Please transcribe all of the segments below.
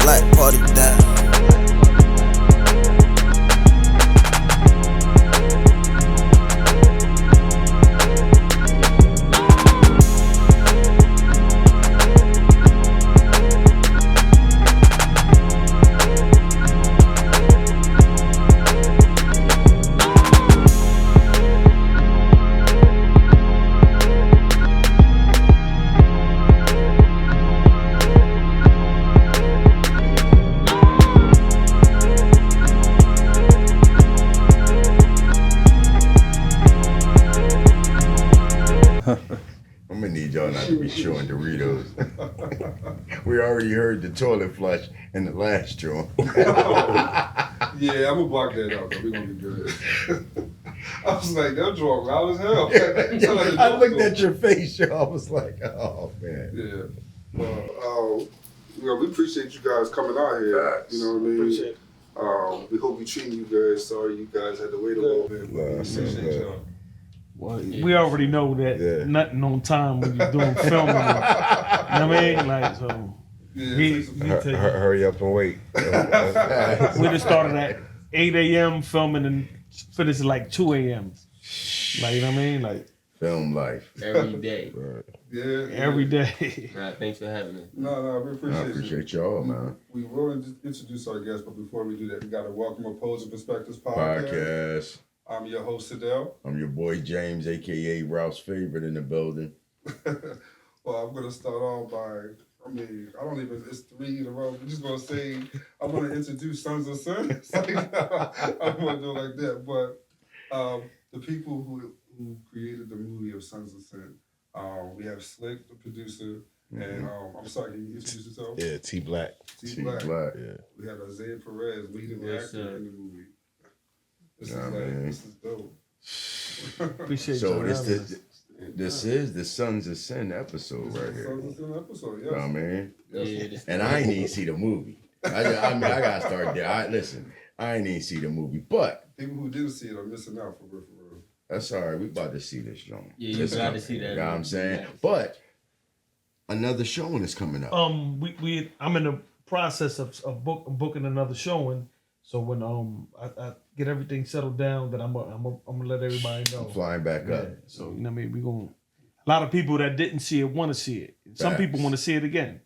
TBlack, party down. I'm gonna need y'all not to be showing Doritos. We already heard the toilet flush in the last joint. Yeah, I'm gonna block that out, though. We're gonna be good. I was like, that joint loud as hell. I looked at your face, yo. I was like, oh, man. Yeah. Well, we appreciate you guys coming out here. You know what I mean? Appreciate it. We hope we treating you guys. Sorry you guys had to wait a little bit. But we appreciate y'all. Well, we already know that nothing on time when you're doing filming. You know what I mean? Like, so. Hurry up and wait. We just started at 8 a.m. filming and finished at like 2 a.m. Like, you know what I mean? Like, film life. Every day. Right. Yeah. Every day. Right, thanks for having me. No, we appreciate I appreciate y'all, man. We will introduce our guests, but before we do that, we got to welcome Opposing Perspectives podcast. I'm your host, Sedale. I'm your boy, James, a.k.a. Ralph's favorite in the building. Well, I'm going to start off by, it's 3 in a row. I'm just going to say, I'm going to introduce Sons of Sin. I'm going to do it like that. But the people who created the movie of Sons of Sin, we have Slick, the producer, and I'm sorry, can you introduce yourself? Yeah, TBlack. TBlack. Yeah. We have Isaiah Perez, leading actor in the movie. This is dope. Appreciate so you. this is the Sons of Sin episode right here. Sons of Sin episode, yes. You know what I mean? Yeah, and I ain't even see the movie. I gotta start there. I ain't even see the movie, but people who didn't see it are missing out for real. That's all right. We about to see this joint. Yeah, you got to see that. You know what I'm saying? Yes. But another showing is coming up. I'm in the process of booking another showing. So when I get everything settled down, then I'm gonna let everybody know. I'm flying back up. So you know what I mean, a lot of people that didn't see it want to see it. Some people want to see it again.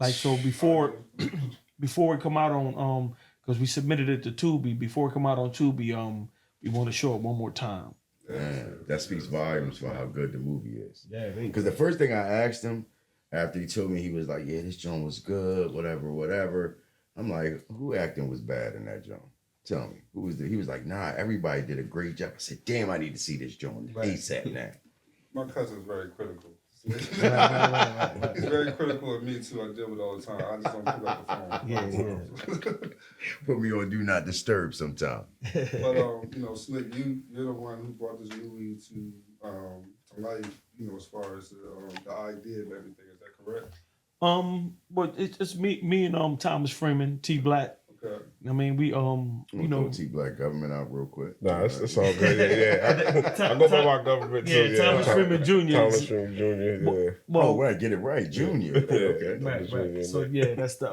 Like so before it come out on because we submitted it to Tubi, before it come out on Tubi, we want to show it one more time. Man, that speaks volumes for how good the movie is. Yeah, because the first thing I asked him after he told me, he was like, yeah, this joint was good, whatever. I'm like, who acting was bad in that joint? Tell me. Who was he was like, nah, everybody did a great job. I said, damn, I need to see this joint ASAP now. My cousin's very critical. He's very critical of me too. I deal with it all the time. I just don't pick up the phone. Yeah. Put me on Do Not Disturb sometime. But Slick, you're the one who brought this movie to life. You know, as far as the idea of everything. Is that correct? But it's me and Thomas Freeman, TBlack. Okay. I mean, we TBlack government out real quick. Nah, it's all good. Yeah. I go by my government too. Yeah, Thomas Freeman Jr. Thomas Freeman Jr. Yeah. Well, right, get it right, Junior. Okay. Right. So yeah, that's the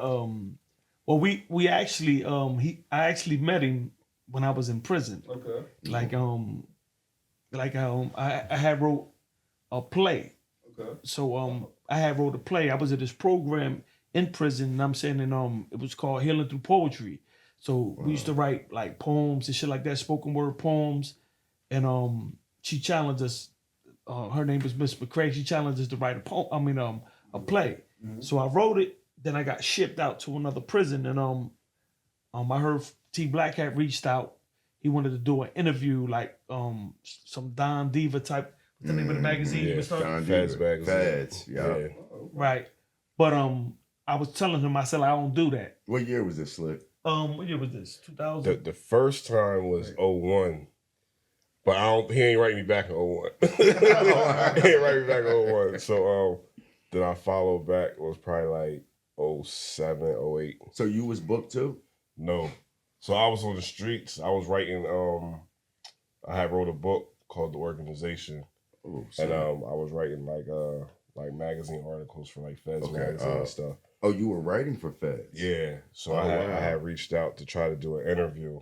Well, we actually I actually met him when I was in prison. Okay. I had wrote a play. Okay. So I had wrote a play. I was at this program in prison, and I'm saying, and it was called Healing Through Poetry. So we used to write like poems and shit like that, spoken word poems, and she challenged us. Her name was Miss McCrae. She challenged us to write a play. Mm-hmm. So I wrote it. Then I got shipped out to another prison, and I heard TBlack had reached out. He wanted to do an interview, like some Don Diva type. What's the name of the magazine? Yeah, Don Diva. Fads. Yeah. Right. But I was telling him, I said, I don't do that. What year was this, Slick? What year was this? 2000? The first time was 01. But he ain't writing me back in 01. He ain't writing me back in 01. So then I followed back. It was probably like 07, 08. So you was booked too? No. So I was on the streets. I was writing, I had wrote a book called The Organization. Ooh, and I was writing like magazine articles for like Feds magazine and stuff. Oh, you were writing for Feds? Yeah. So Oh, I wow. had reached out to try to do an interview,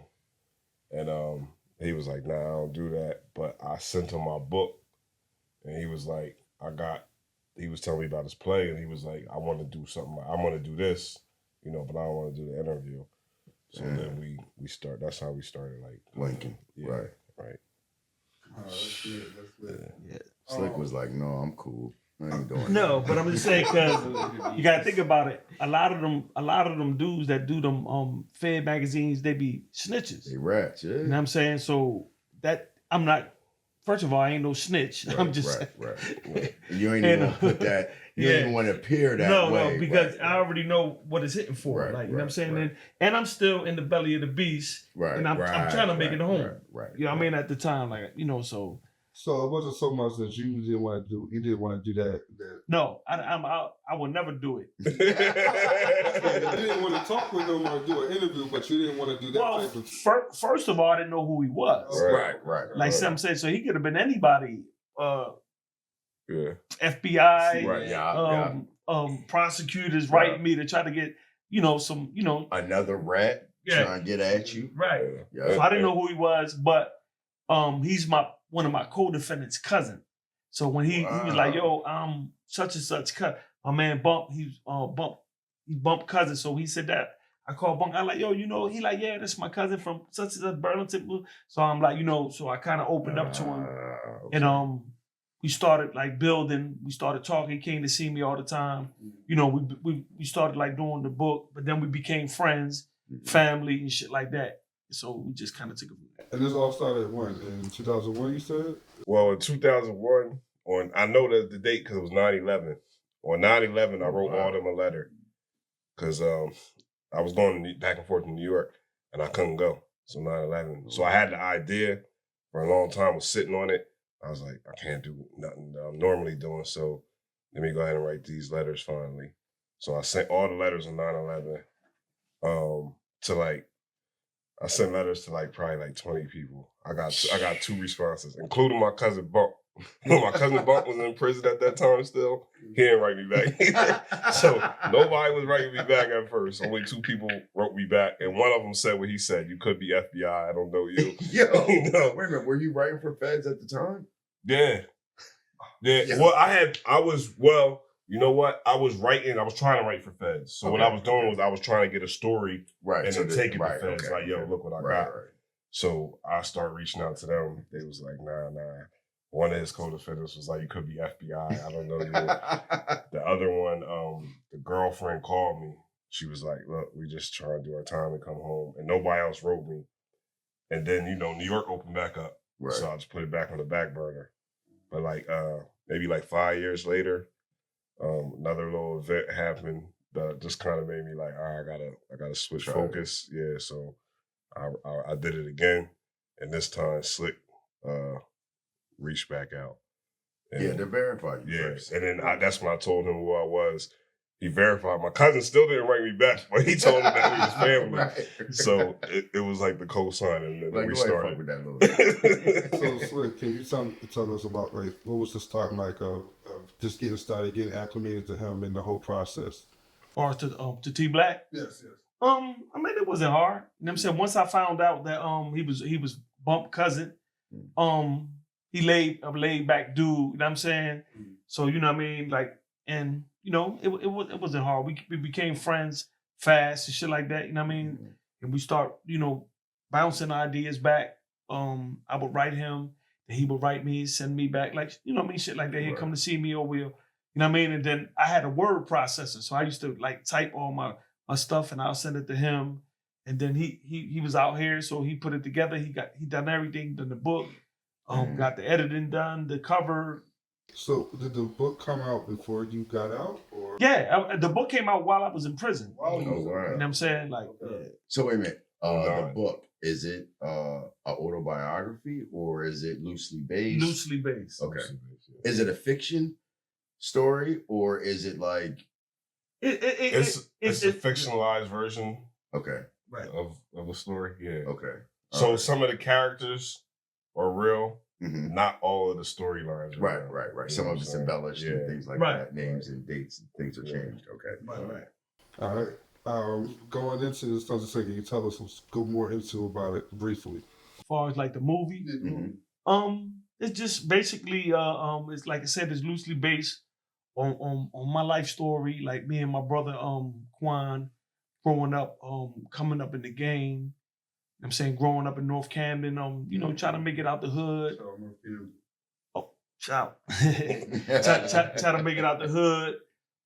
and he was like, "Nah, I don't do that." But I sent him my book, and he was like, He was telling me about his play, and he was like, "I want to do something. I want to do this, but I don't want to do the interview." So then we start. That's how we started, like Lincoln. Yeah, Right. right. Oh, that's lit. That's lit. Yeah. Slick was like, "No, I'm cool. I ain't doing No, that." but I'm just saying because you gotta think about it. A lot of them dudes that do them Fed magazines, they be snitches. They rats, yeah. You know what I'm saying? So that I'm not. First of all, I ain't no snitch. I'm just saying. Right. You ain't even want to put that. You don't even want to appear that way. No, because I already know what it's hitting for. Right, like you know what I'm right, saying. right. And I'm still in the belly of the beast. Right. And I'm trying to make it home. Right. You know what I mean? At the time, like so. So it wasn't so much that you didn't want to do. You didn't want to do that. No, I will never do it. You didn't want to talk with them or do an interview, but you didn't want to do that Well, type of. first of all, I didn't know who he was. Right. Like some say, so he could have been anybody. Yeah. FBI, Right. Yeah. prosecutors writing me to try to get, some, Another rat trying to get at you. Right. Yeah. So I didn't know who he was, but he's one of my co-defendants' cousin. So when he was like, "Yo, such and such cut," my man Bump, he Bump cousin. So he said that. I called Bump. I like, "Yo, he like, yeah, that's my cousin from such and such Burlington." So I'm like, so I kind of opened up to him, Okay. and we started like building. We started talking. He came to see me all the time. We started like doing the book, but then we became friends, family, and shit like that. So we just kind of took it from there. And this all started when? In 2001, you said? Well, in 2001, I know the date because it was 9/11. On 9/11, I wrote all them a letter because I was going back and forth to New York and I couldn't go. So 9/11. So I had the idea for a long time, was sitting on it. I was like, I can't do nothing that I'm normally doing. So let me go ahead and write these letters finally. So I sent all the letters on 9/11 I sent letters to probably 20 people. I got 2 responses, including my cousin Bump. My cousin Bump was in prison at that time still. He didn't write me back. So nobody was writing me back at first. Only 2 people wrote me back. And one of them said what he said. "You could be FBI. I don't know you." Yo, wait a minute. Were you writing for Feds at the time? Yeah. Well, you know what? I was trying to write for Feds. So what I was doing was I was trying to get a story and then take it to Feds. Look what I got. Right. So I started reaching out to them. They was like, nah. One of his co-defendants was like, "You could be FBI. I don't know you." The other one, the girlfriend called me. She was like, "Look, we just trying to do our time and come home." And nobody else wrote me. And then, New York opened back up. Right. So I just put it back on the back burner. But maybe 5 years later, another little event happened that just kind of made me like, all right, I gotta switch focus. Yeah, so I did it again, and this time Slick reached back out. And, to verify you first. And then that's when I told him who I was. He verified. My cousin still didn't write me back, but he told me that we was family. Right. So it was like the co-sign, and then we started. With that little So, Slick, can you tell us about what was the start like of just getting started, getting acclimated to him and the whole process? Or to TBlack? Yes. I mean, it wasn't hard. You know what I'm saying? Once I found out that he was Bump cousin, he laid back dude, you know what I'm saying? So, you know what I mean? And it wasn't hard. We became friends fast and shit like that, you know what I mean? And we start, bouncing ideas back. I would write him, and he would write me, send me back, shit like that. He'd come to see me over here, you know what I mean? And then I had a word processor, so I used to type all my stuff and I'll send it to him. And then he was out here, so he put it together. He done everything, done the book, got the editing done, the cover. So did the book come out before you got out? Or? Yeah, the book came out while I was in prison. Wow. You know what I'm saying? So wait a minute. The book, is it an autobiography or is it loosely based? Loosely based. Okay. Is it a fiction story or is it It's a fictionalized version. Okay. Right. Of a story. Yeah. Okay. So some of the characters are real. Mm-hmm. Not all of the storylines. Right. Some of it's embellished and things like that. Names and dates and things are changed. Okay. Right. All right. Going into this, can you tell us, go more into about it briefly? As far as like the movie, it's just basically it's like I said, it's loosely based on my life story, like me and my brother Quan growing up, coming up in the game. I'm saying growing up in North Camden, trying to make it out the hood. Oh, shout. try to make it out the hood.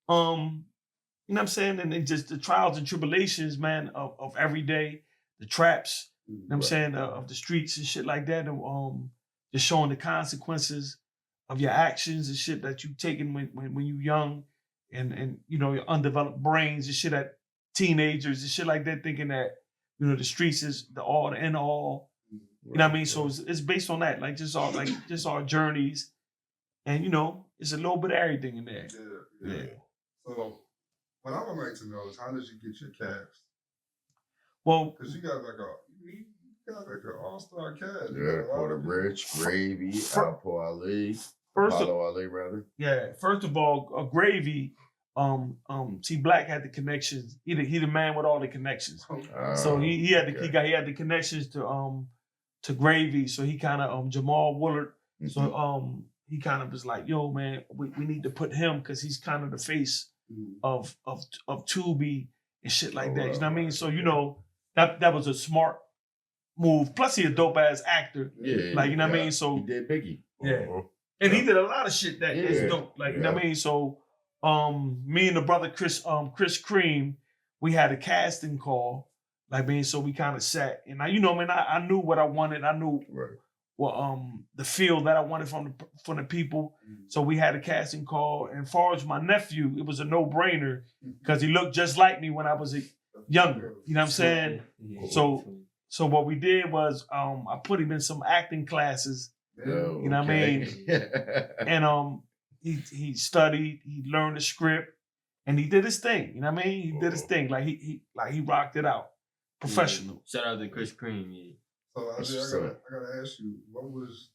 You know what I'm saying? And then just the trials and tribulations, man, of every day, the traps, you know what I'm saying, of the streets and shit like that. And just showing the consequences of your actions and shit that you taken when you young and your undeveloped brains and shit at teenagers and shit like that, thinking that, the streets is the all, the end all. You know what I mean? So it's based on that, like just our journeys. And it's a little bit of everything in there. Yeah. So what I would like to know is, how did you get your cast? Well, because you got like an all-star cast. Yeah, Porter Rich, Gravy, Apple Ali, Apollo Ali, rather. Yeah, first of all, Gravy, TBlack had the connections. He the man with all the connections. So he had the connections to Gravy. So he kind of Jamal Willard. Mm-hmm. So he kind of was like, yo, man, we need to put him because he's kind of the face of Tubi and shit like that. You know what I mean? So that was a smart move. Plus he a dope ass actor. Yeah. Like, you know what I mean? So he did Biggie. Yeah. And he did a lot of shit that is dope. Like, you know what I mean? So me and the brother Chris Cream, we had a casting call. Like, man, so we kind of sat. And I knew what I wanted. I knew what the feel that I wanted from the people. So we had a casting call. And as far as my nephew, it was a no-brainer because he looked just like me when I was younger. You know what I'm saying? Yeah. So what we did was I put him in some acting classes. You know what I mean? And he studied, he learned the script, and he did his thing. You know what I mean? He did his thing. Like he rocked it out. Professional. Yeah. Shout out to Chris Cream, yeah. So I gotta ask you, what was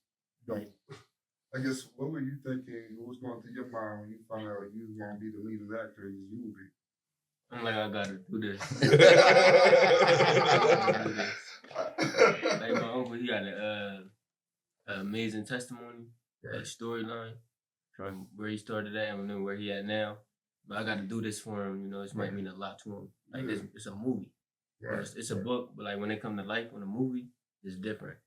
I guess what were you thinking? What was going through your mind when you found out you was gonna be the leading actor in this movie? I'm like, I gotta do this. Like my uncle, he got an amazing testimony, storyline from where he started at and then where he at now. But I got to do this for him. This might mean a lot to him. Like it's a movie. It's a book, but like when it come to life, on a movie, it's different.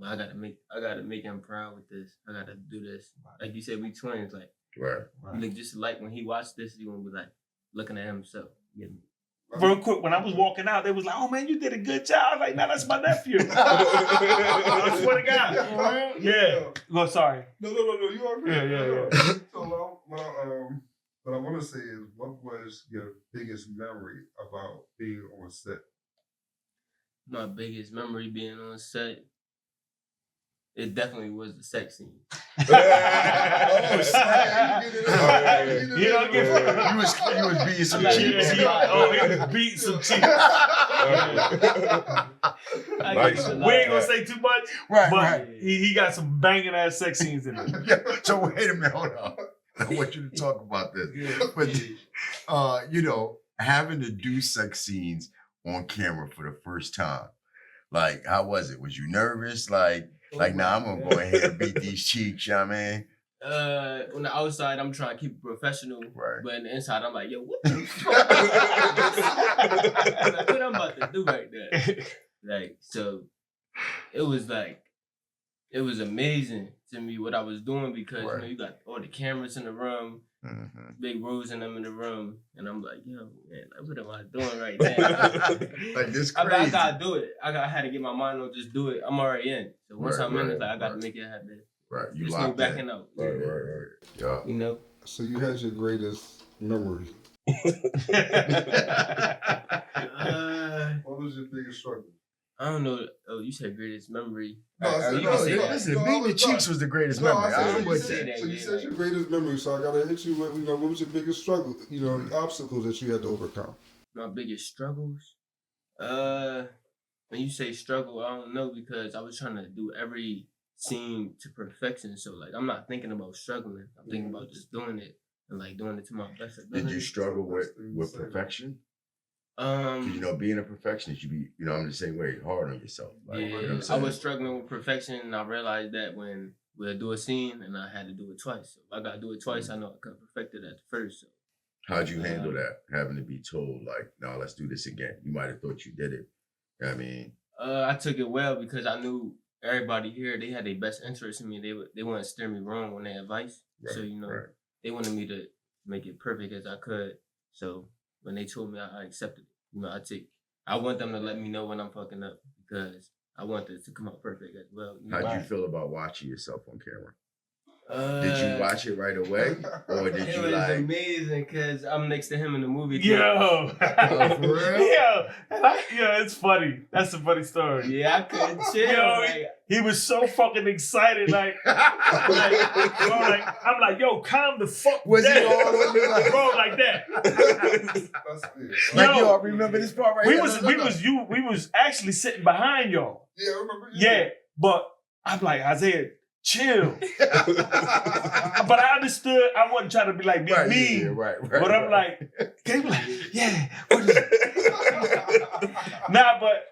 But I gotta make him proud with this. I gotta do this. Like you said, we twins. Like you look just like when he watched this, he gonna be like looking at himself. Real quick, when I was walking out, they was like, "Oh man, you did a good job." I was like, "No, that's my nephew." I swear to God. Yeah. Oh, sorry. No. You are great. Yeah. So what I want to say is, what was your biggest memory about being on set? My biggest memory being on set, it definitely was the sex scene. You was beating some cheeks. He was beating some cheeks. We ain't gonna say too much, but he got some banging ass sex scenes in it. So wait a minute, hold on. I want you to talk about this. But having to do sex scenes on camera for the first time, like, how was it? Was you nervous? Like, nah, I'm gonna go ahead and beat these cheeks, you know what I mean? On the outside, I'm trying to keep it professional, but on the inside, I'm like, yo, what the fuck? Like, what I'm about to do right there? Like, so it was amazing to me what I was doing because you got all the cameras in the room, Big Rose and them in the room, and I'm like, yo, man, like, what am I doing right now? Like this crazy. I gotta do it. I had to get my mind on just do it. I'm already in. So once I'm in, it's like I got to make it happen. Right, you there's no backing out. Yeah. So you had your greatest memory. What was your biggest struggle? I don't know. Oh, you said greatest memory. Listen, beating the cheeks was the greatest memory. You said your greatest memory, so I gotta hit you with, what was your biggest struggle? The obstacles that you had to overcome. My biggest struggles? When you say struggle, I don't know because I was trying to do every scene to perfection. So like, I'm not thinking about struggling. I'm thinking about just doing it and like doing it to my best ability. Did you struggle with perfection? 'Cause, you know, being a perfectionist, you be, you know, I'm the same way, hard on yourself. Like, yeah, you know what I'm I saying? was struggling with perfection, and I realized that when we'll do a scene, and I had to do it twice. So if I got to do it twice, I know I could perfect it at the first. So How'd you handle that? Having to be told, like, no, let's do this again. You might have thought you did it. You know what I mean? I took it well because I knew everybody here, they had their best interest in me. They wouldn't steer me wrong on their advice. So, you know, they wanted me to make it perfect as I could. So when they told me, I accepted it. You know, I want them to let me know when I'm fucking up because I want this to come out perfect as well. You know? How'd you feel about watching yourself on camera? Uh, Did you watch it right away? Or did It you was like amazing because I'm next to him in the movie. Yo. Oh, for real? Yo. Yeah, it's funny. That's a funny story. Yeah, I couldn't chill. Yo, like, he was so fucking excited, like, I'm like, yo, calm the fuck Was he down. all on you like- Bro, like that. That's it. Like, Yo. yo, I remember this part right We here. we was actually sitting behind y'all. Yeah, I remember. Yeah, but I'm like, Isaiah, chill. But I understood. I wasn't trying to be like, be Right, mean. yeah, right. But I'm like, they be like, yeah. What is Nah, but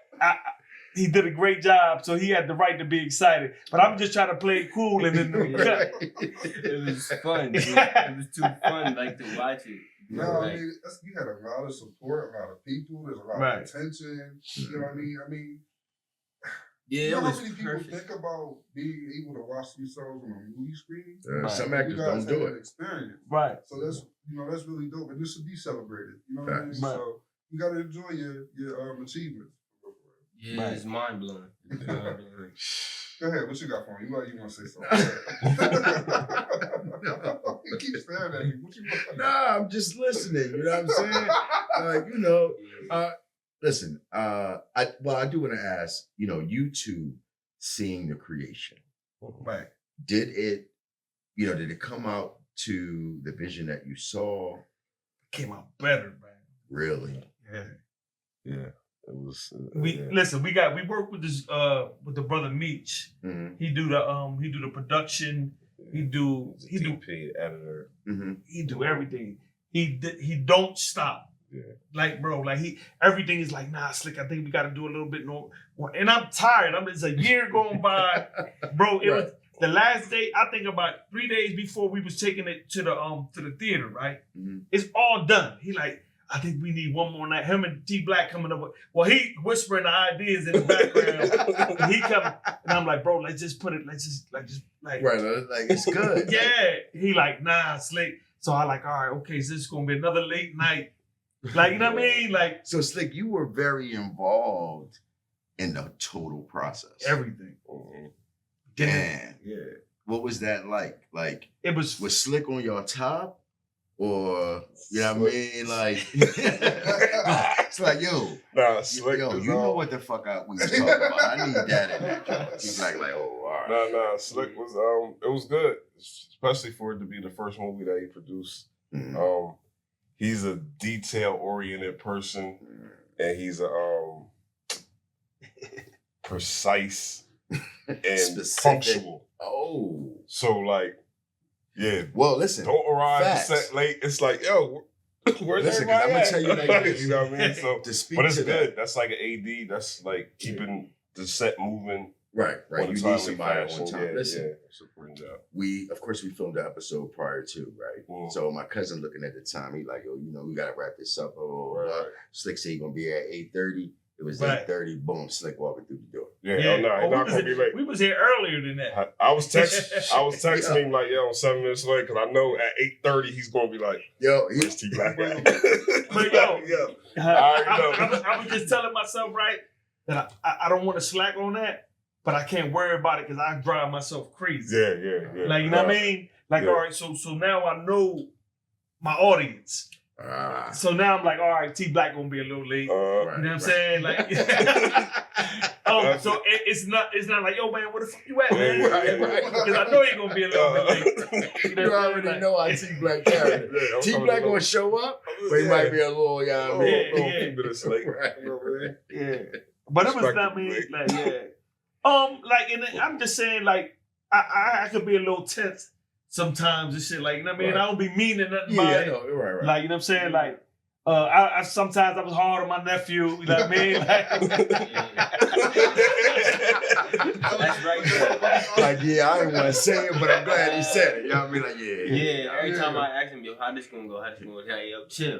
he did a great job, so he had the right to be excited. But I'm just trying to play it cool and then it was fun. Dude. It was too fun, like, to watch it. No, I mean, you had a lot of support, a lot of people. There's a lot Right. of attention. You know what I mean? Yeah, you know it how was many people perfect. think about being able to watch themselves on a movie screen? Right. Some You actors guys don't had do that it. experience. Right. So that's really dope, and this should be celebrated. You know what I mean? Facts. Right. So you got to enjoy your achievements. Yeah, Right. it's mind blowing. Go ahead, what you got for me? You want to say something? You keep staring at me. What you want? Nah, I'm just listening. You know what I'm saying? Like, you know, listen, I do want to ask, you know, you two seeing the creation. Right. Did it come out to the vision that you saw? Came out better, man. Really? Yeah. Yeah. It was. Listen. We work with this with the brother Meech. Mm-hmm. He do the production. He do DP editor. Mm-hmm. he do everything. He don't stop. Yeah. Like, bro, like everything is like, nah, Slick, I think we got to do a little bit more. And I'm tired. It's a year going by, bro. It was the last day. I think about 3 days before we was taking it to the theater. Right, Mm-hmm. it's all done. He like, I think we need one more night. Him and TBlack coming up with, well, he whispering the ideas in the background. And he coming, and I'm like, bro, let's just right, like it's good. yeah. He like, nah, Slick. So I like, all right, okay, so this is gonna be another late night. Like, you know what I mean? Like, So Slick, you were very involved in the total process. everything. Damn. Yeah. What was that like? Like, It was Slick on your top? Or, you know what I mean? Like, it's like, yo, Nah, Slick. yo, you know what the fuck we was talking about. I need that in that joint. He's like, oh, all right. Nah, Slick was it was good, especially for it to be the first movie that he produced. Mhm. He's a detail-oriented person, and he's a precise and Specific. punctual. Oh. So, like, yeah, Well, listen. don't arrive to facts. set late. It's like, yo, where's Listen, 'cause everybody I'ma at? tell you like this. You know what I mean? So, To speak but it's to good. that. That's like an AD. That's like keeping the set moving. Right. on a You need timely somebody fashion. on time. Yeah, Listen, yeah. It's a great job. of course, we filmed the episode prior to, right? Mm. So my cousin looking at the time, he like, yo, you know, we gotta wrap this up. Right. Slick said he gonna be at 8:30. It was Right. 8:30. Boom, Slick walking through the door. Yeah, oh, no, he's not gonna be late. we was here earlier than that. I was texting him like, yo, I'm 7 minutes late because I know at 8:30 he's gonna be like, Yo, where's TBlack at? But yo, I I was just telling myself, right, that I don't want to slack on that, but I can't worry about it because I drive myself crazy. Yeah. Like, you know what I mean? Like, Yeah. all right, so now I know my audience. So now I'm like, all right, TBlack gonna be a little late. You know what I'm saying? Like, so it's not like, yo, man, where the fuck you at, man? Right. Because I know you're gonna be a little bit late. You already know our T-Black character. T-Black gonna show up, but he might be a little, you know what I mean? Yeah. Few minutes late. Right. Yeah, but it was not me. Like, yeah, like, and I'm just saying, like, I could be a little tense sometimes and shit. Like, you know what I mean? Right. I don't be meaning nothing Yeah, by I it. know. Right. Like, you know what I'm saying? Like, I sometimes I was hard on my nephew. You know what I mean? That's right. Like, yeah, I didn't want to say it, but I'm glad he said it. You know what I mean? Like, Yeah, every time I ask him, yo, how this gonna go? How this gonna go? Hey, yo, chill.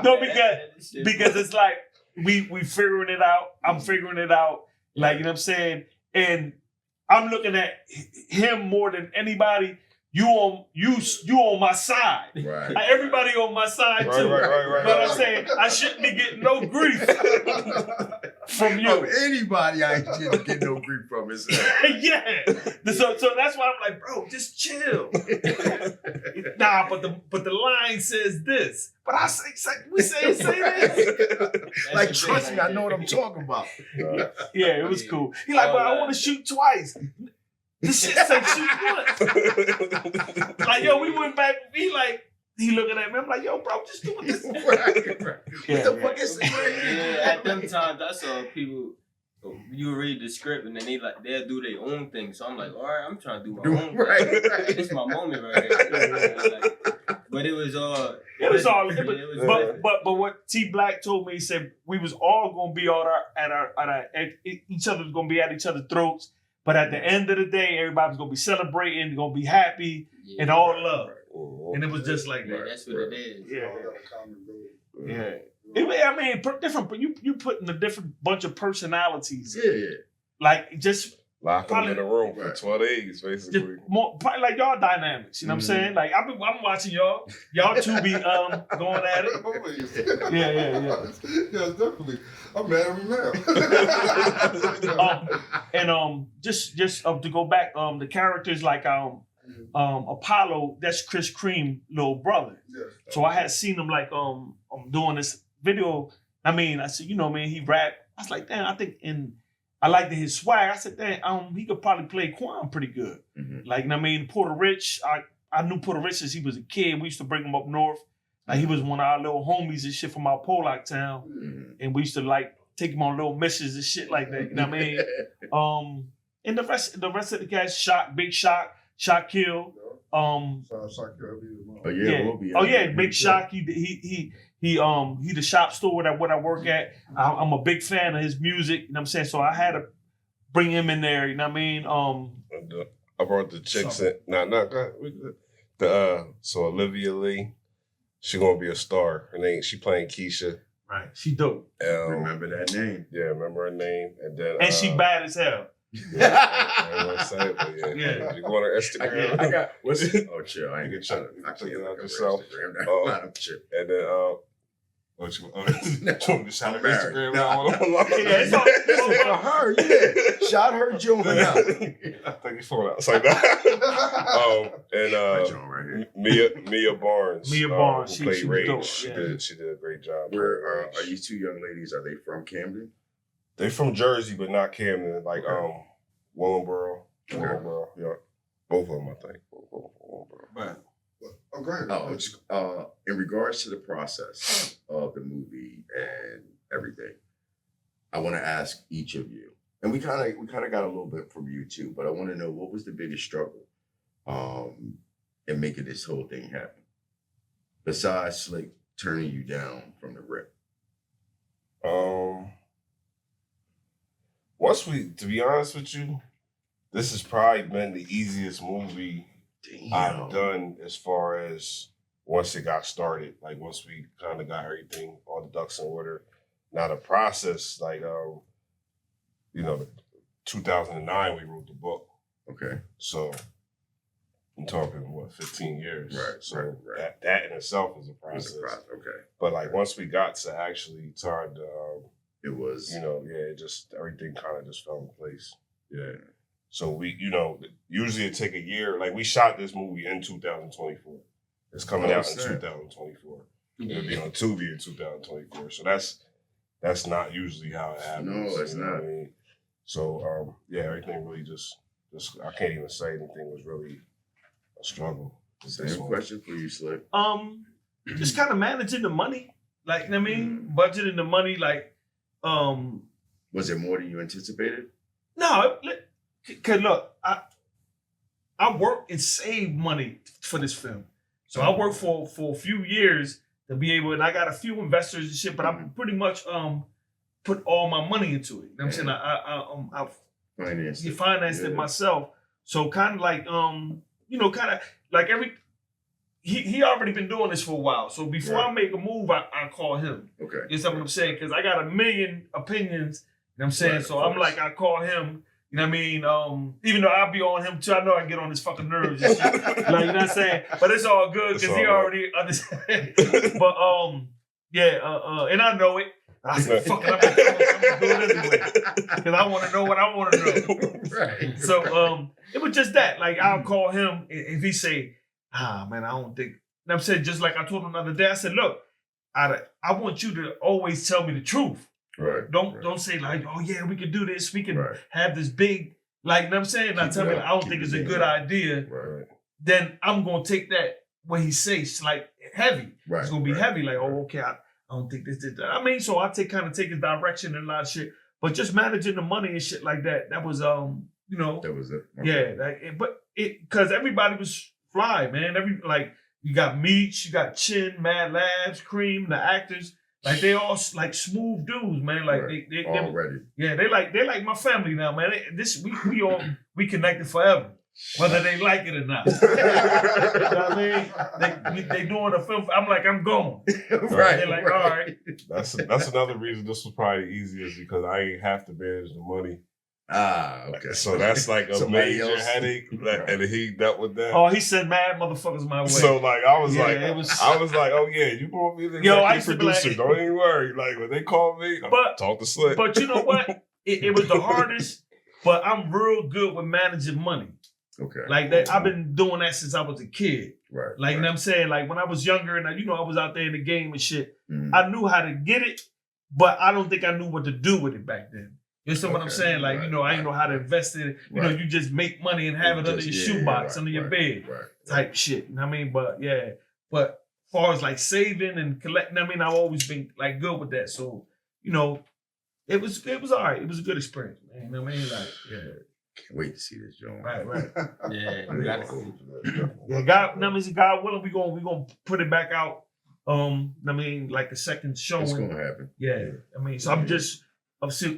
No, because it's like we figuring it out. I'm figuring it out. Like, you know what I'm saying? And I'm looking at him more than anybody. You on my side. Right. Like, everybody on my side too. Right. But I'm saying I shouldn't be getting no grief from you. From anybody, I ain't shouldn't get no grief from it. Yeah. So that's why I'm like, bro, just chill. Nah, but the line says this. But I say this. Like, trust me, I know what I'm talking about. Yeah, it was cool. He like, but I want to shoot twice. This shit say shoot once. Like, yo, we went back. He looking at me. I'm like, yo, bro, just do this. Right. What the fuck is this? Yeah, at them times I saw people. You read the script and then they'll do their own thing. So I'm like, all right, I'm trying to do my own Right. thing. It's my moment right here. But it was all. But what TBlack told me, he said we was all gonna be at each other was gonna be at each other's throats. But at the end of the day, everybody's gonna be celebrating, gonna be happy, and all love. And it was just like that. Yeah, that's what it is. Yeah. I mean, different. You put in a different bunch of personalities. Yeah. Like, just Lock them in a room for 12 days, basically. probably like y'all dynamics. You know what I'm saying? Like, I'm watching y'all. Y'all two be going at it. Yeah. Yeah, definitely. I'm mad at him now. And just to go back, the characters like Apollo, that's Chris Cream little brother. Yes. So I had seen him like doing this video. I mean, I said, you know, man, he rap. I was like, damn, I think I liked his swag. I said, damn, he could probably play Quan pretty good. Mm-hmm. Like, I mean, Puerto Rich, I knew Puerto Rich since he was a kid. We used to bring him up north. Like, he was one of our little homies and shit from our Pollock town. Mm-hmm. And we used to like take him on little missions and shit like that. You know what I mean? And the rest of the guys, Big Shock, Kill. We'll be Big Shock. He the shop store that I work at. I'm a big fan of his music. You know what I'm saying? So I had to bring him in there. You know what I mean? I brought the chicks in. So Olivia Lee, she gonna be a star. Her name, she playing Keisha. Right. She dope. Remember that name? Yeah, remember her name. And then she bad as hell. I won't say it, but yeah. You go on her Instagram. I got what's it? Oh, chill. I ain't You get can I can't look up her yourself. Instagram. I'm chill. And then what you want to shout her married. Instagram No. now? Listen, for her, yeah. Shout her joint out. I think he's falling out. It's like that. That joint right here. Mia Barnes. Mia Barnes, who played she was Rage. dope, She yeah. did a great job. Where are these two young ladies? Are they from Camden? They from Jersey, but not Camden. Like Willingboro. Yeah. Both of them, I think. Both Right. Oh, go ahead. In regards to the process of the movie and everything, I want to ask each of you, and we kind of got a little bit from you too, but I want to know what was the biggest struggle in making this whole thing happen, besides Slick turning you down from the rip. To be honest with you, this has probably been the easiest movie I've done as far as once it got started. Like, once we kind of got everything, all the ducks in order. Now the process, like, 2009 we wrote the book. Okay. So I'm talking 15 years. Right. So right. that in itself is a process. Okay. But like once we got to actually time to, it was, it just everything kind of just fell in place. Yeah. So we, usually it take a year. Like, we shot this movie in 2024. It's coming out in 2024. It'll be on Tubi in 2024. So that's not usually how it happens. No, it's not. What I mean? So everything really just I can't even say anything was really a struggle. Same question for you, Slick. Just kind of managing the money. Like, you know what I mean? Budgeting the money, like, was it more than you anticipated? No, because look, I worked and saved money for this film. So I worked for a few years to be able, and I got a few investors and shit, but I pretty much put all my money into it. You know what I'm saying? I financed it myself. So kind of like kind of like he already been doing this for a while. So before I make a move, I call him. Okay. You know what I'm saying? Because I got a million opinions. You know what I'm saying? So I'm like, I call him. You know what I mean? Even though I'll be on him too, I know I get on his fucking nerves and shit. Like, you know what I'm saying? But it's all good because he already understands. But and I know it. I said, fuck it, I'm gonna do it anyway. Because I want to know what I want to know. Right. So it was just that. Like, I'll call him if he say, man, I don't think. And I'm saying, just like I told him the other day, I said, look, I want you to always tell me the truth. Right. Don't say like, oh yeah, we can do this. We can have this big, like, you know what I'm saying? Now tell me I don't think it's a good idea. Right. Then I'm going to take that what he says like heavy. Right. It's going to be heavy. Like, oh, okay, I don't think this, that. I mean, so I take his direction and a lot of shit. But just managing the money and shit like that, that was, That was it. Okay. Yeah. Because everybody was fly, man. You got Meech, you got Chin, Mad Labs, Cream, the actors. Like they all like smooth dudes, man. Like they already. They like my family now, man. We connected forever, whether they like it or not. You know what I mean? They doing a film. I'm like, I'm going. Right. They're like, all right. That's another reason this was probably the easiest because I ain't have to manage the money. Okay. So that's like a major headache, and he dealt with that. Oh, he said mad motherfuckers my way. So like I was like, oh yeah, you gonna be the executive producer? Like, don't even worry. Like when they call me, talk to Slick. But you know what? It was the hardest. But I'm real good with managing money. Okay. Like that, I've been doing that since I was a kid. Right. Like you know what I'm saying, like when I was younger and I was out there in the game and shit. I knew how to get it, but I don't think I knew what to do with it back then. You know what I'm saying? Like, I didn't know how to invest in it. You know, you just make money and have it under your shoebox, under your bed type shit. You know what I mean? But as far as like saving and collecting, I mean, I've always been like good with that. So, it was all right. It was a good experience, man. You know what I mean? Like, Can't wait to see this, John. Right. Yeah, you gotta see. Yeah, God willing, we gonna put it back out. I mean, like a second showing. It's gonna happen. Yeah. I mean, so I'm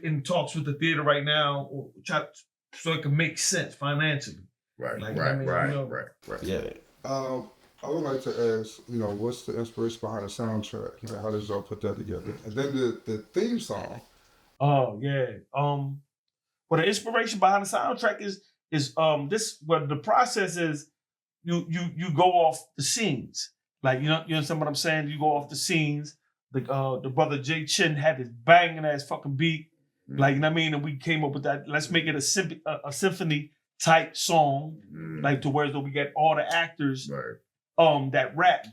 in talks with the theater right now, so it can make sense financially. Right. Yeah. I would like to ask, what's the inspiration behind the soundtrack? How did y'all put that together? And then the theme song. Oh yeah. Well, the inspiration behind the soundtrack is this. What the process is, you go off the scenes. Like you understand what I'm saying? You go off the scenes. The brother Jay Chin had this banging ass fucking beat, like you know what I mean, and we came up with that. Let's make it a symphony type song, like to where we get all the actors, that rap.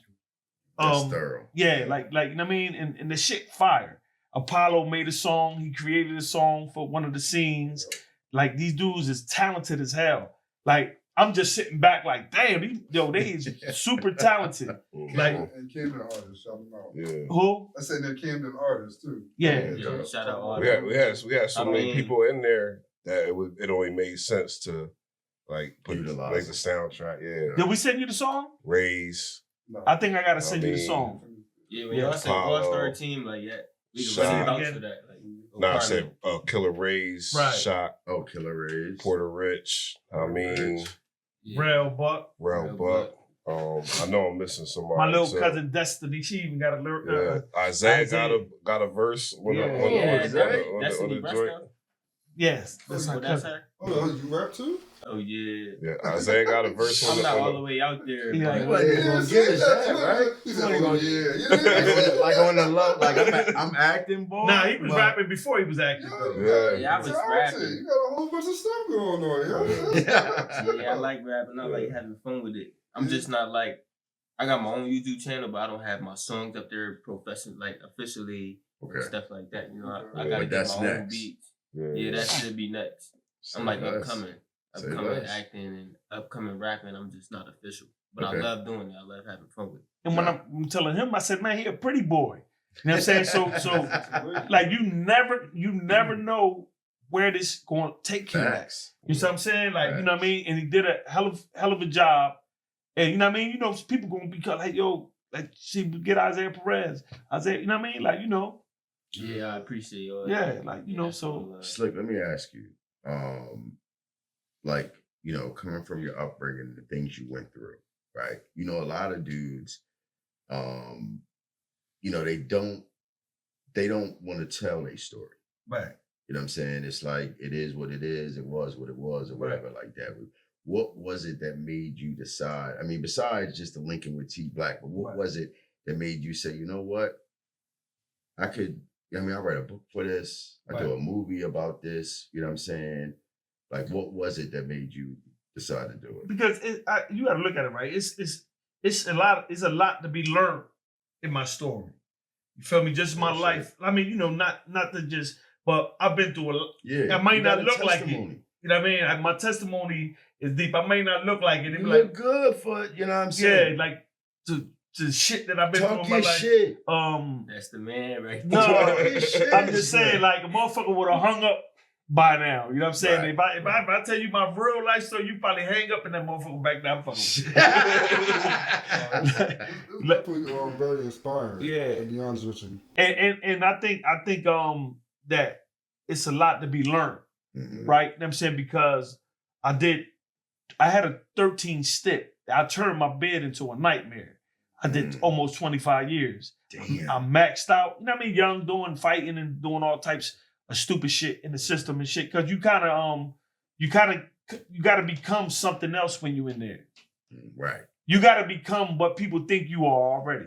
That's thorough. Yeah, like you know what I mean, and the shit fire. Apollo made a song. He created a song for one of the scenes. Like these dudes is talented as hell. Like. I'm just sitting back like, damn, they is super talented. Like and Camden artists, shout them out. Yeah. Who? I said they're Camden artists too. Yeah. Shout out all. We had so many people in there that it only made sense to like make the soundtrack. Yeah. Did we send you the song? Raise. No. I think I gotta send you the song. Yeah, when y'all say all-star team, like we can really vouch for that. Like, I said Killer Rays, Shot. Oh, Killer Rays. Porter Rich. Rail Buck. I know I'm missing somebody. My little cousin Destiny, she even got a lyric. Isaiah got a verse on the joint. Yes, that's my cousin. Oh, you rap too? Oh yeah. Yeah, Isaiah got a verse on I'm not all the way out there. He wasn't gonna give us that, right? He said, yeah. Like on the low, like I'm acting, boy. Nah, he was rapping before he was acting. Yeah, I was rapping. You got a whole bunch of stuff going on, Yeah, I like rapping. I like having fun with it. I'm just not like, I got my own YouTube channel, but I don't have my songs up there officially, and stuff like that. I gotta get my own beats. Yeah, that should be next. I'm like upcoming acting and upcoming rapping. I'm just not official, but I love doing it. I love having fun with it. And when I'm telling him, I said, man, he a pretty boy. You know what I'm saying? So like you never know where this going to take him. You know what I'm saying? Like, you know what I mean? And he did a hell of a job. And you know what I mean? You know, people gonna be like, yo, like, she get Isaiah Perez. Isaiah, you know what I mean? Like, you know. Yeah, I appreciate y'all. Yeah, like, you know, so. Slick, let me ask you, like, you know, coming from your upbringing, the things you went through, right? You know, a lot of dudes, you know, they don't want to tell their story. Right. You know what I'm saying? It's like, it is what it is, it was what it was, or whatever like that. What was it that made you decide? I mean, besides just the linking with TBlack, but what was it that made you say, you know what? I write a book for this. I do a movie about this. You know what I'm saying? Like, what was it that made you decide to do it? Because you got to look at it, right? It's a lot to be learned in my story. You feel me? Just my life. I mean, you know, not to just, but I've been through a lot. Yeah. I might not look like it. You know what I mean? My testimony is deep. I may not look like it. You look good for, you know what I'm saying? Yeah, like to shit that I've been through in my life. Shit. That's the man right No, there. I'm just saying, like, a motherfucker would have hung up by now. You know what I'm saying? Right. If I tell you my real life story, you probably hang up in that motherfucker back there. I'm fucking. It's definitely very inspiring. Yeah. To be honest with you. And I think that it's a lot to be learned, right? You know what I'm saying? Because I had a 13 step. I turned my bed into a nightmare. I did almost 25 years. Damn. I'm maxed out. You know what I mean? Young, fighting and doing all types of stupid shit in the system and shit. Cause you gotta become something else when you in there. Right. You gotta become what people think you are already.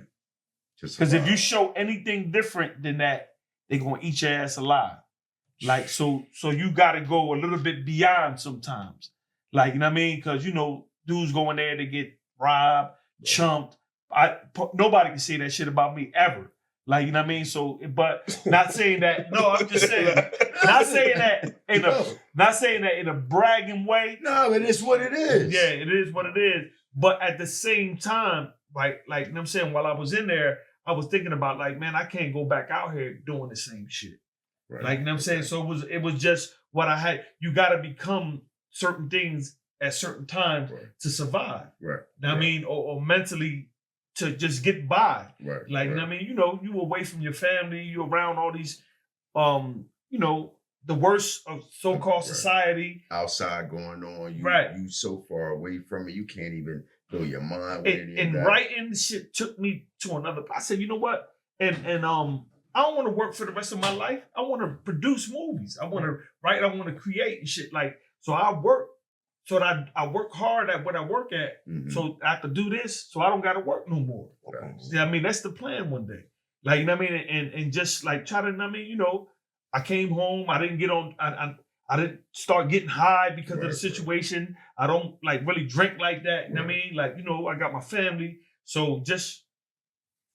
Because if you show anything different than that, they're gonna eat your ass alive. Like, so you gotta go a little bit beyond sometimes. Like, you know what I mean? Because, you know, dudes going there to get robbed, chumped. Nobody can say that shit about me ever. Like, you know what I mean? So, but not saying that. No, I'm just saying, not saying that in a bragging way. No, it is what it is. Yeah, it is what it is. But at the same time, like, you know what I'm saying? While I was in there, I was thinking about, like, man, I can't go back out here doing the same shit. Right. Like, you know what I'm saying? So it was just what I had. You got to become certain things at certain times to survive. Right. You know what I mean? Or mentally to just get by. Right. Like, you know what I mean? You know, you away from your family, you around all these, you know, the worst of so-called society. Outside going on. You so far away from it, you can't even fill your mind with it. And writing the shit took me to another. I said, you know what? And I don't want to work for the rest of my life. I want to produce movies. I want to write. I want to create and shit. Like, so I work. So that I work hard at what I work at, so I could do this, so I don't got to work no more. Right. See, I mean, that's the plan one day. Like, you know what I mean? And just like try to, you know what I mean, you know, I came home, I didn't get on, I didn't start getting high because of the situation. I don't like really drink like that. You know what I mean? Like, you know, I got my family. So just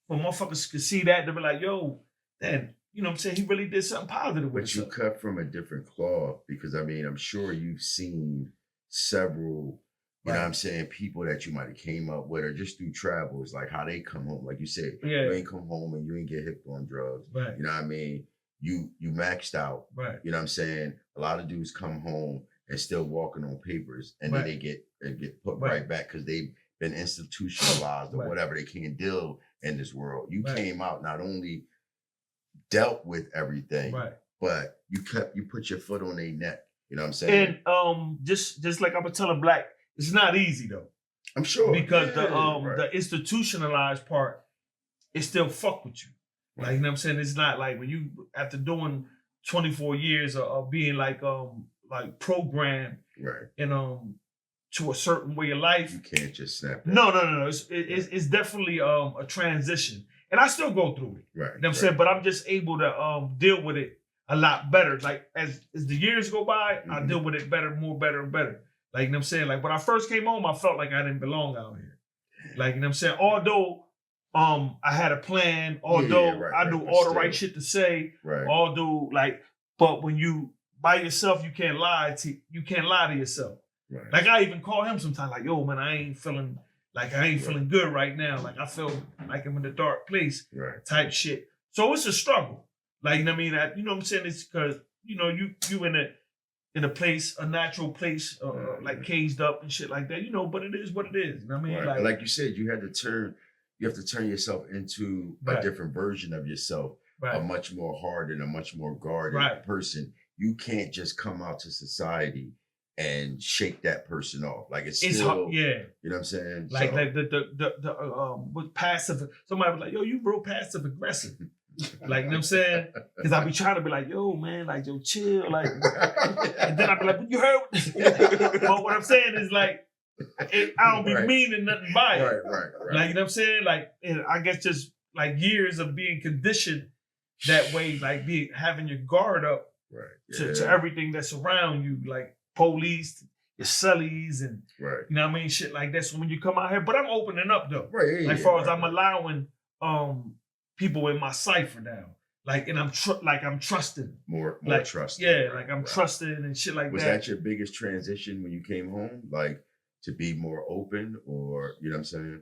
when motherfuckers could see that, they'll be like, yo, then, you know what I'm saying? He really did something positive with it. But you cut from a different cloth because, I mean, I'm sure you've seen several, you know what I'm saying, people that you might have came up with or just through travels, like how they come home. Like you said, you ain't come home and you ain't get hipped on drugs. Right. You know what I mean? You maxed out. Right. You know what I'm saying? A lot of dudes come home and still walking on papers and then they get put right back because they've been institutionalized or whatever. They can't deal in this world. You came out, not only dealt with everything, but you put your foot on their neck. You know what I'm saying? And just like I was telling Black, it's not easy though. I'm sure. Because the institutionalized part, it still fuck with you. Like, you know what I'm saying? It's not like when you, after doing 24 years of being like programmed and to a certain way of life. You can't just snap that. No. It's definitely a transition. And I still go through it. Right. You know what I'm saying? But I'm just able to deal with it a lot better. Like as the years go by, I deal with it better and better. Like, you know what I'm saying? Like when I first came home, I felt like I didn't belong out here. Like, you know what I'm saying? Although I had a plan, although I do all the right shit to say, although but when you by yourself, you can't lie to yourself. Right. Like I even call him sometimes like, yo, man, I ain't feeling good right now. Like I feel like I'm in a dark place type shit. So it's a struggle. Like, you know what I mean? You know what I'm saying? It's because, you know, you in a place, a natural place, like caged up and shit like that, you know. But it is what it is. You know what I mean? Right. Like you said, you have to turn yourself into a different version of yourself, a much more hard and a much more guarded person. You can't just come out to society and shake that person off. Like it's still, hard, yeah. You know what I'm saying? Like with passive. Somebody was like, "Yo, you real passive aggressive." Like, you know what I'm saying? Because I be trying to be like, "Yo, man, like, yo, chill." Like, and then I be like, "You heard?" But what I'm saying is like, I don't be meaning nothing by it. Right. Like, you know what I'm saying? Like, I guess just like years of being conditioned that way, like having your guard up to everything that's around you, like police, your cellies, and you know what I mean, shit like that. So when you come out here, but I'm opening up though, like far as I'm allowing people in my cipher now, like, and I'm trusting more like, trusting, like I'm trusting and shit like was that. Was that your biggest transition when you came home, like to be more open, or you know what I'm saying?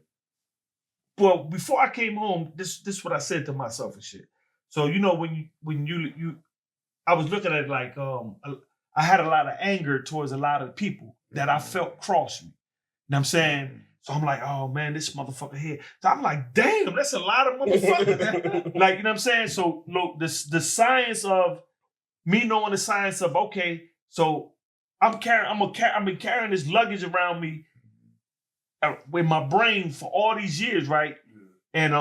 Well, before I came home, this is what I said to myself and shit. So you know when you I was looking at it like I had a lot of anger towards a lot of people that I felt crossed me. You know what I'm saying? So I'm like, oh man, this motherfucker here. So I'm like, damn, that's a lot of motherfuckers. Like, you know what I'm saying? So look, the science of me knowing the science of, okay, so I've been carrying this luggage around me with my brain for all these years, right? And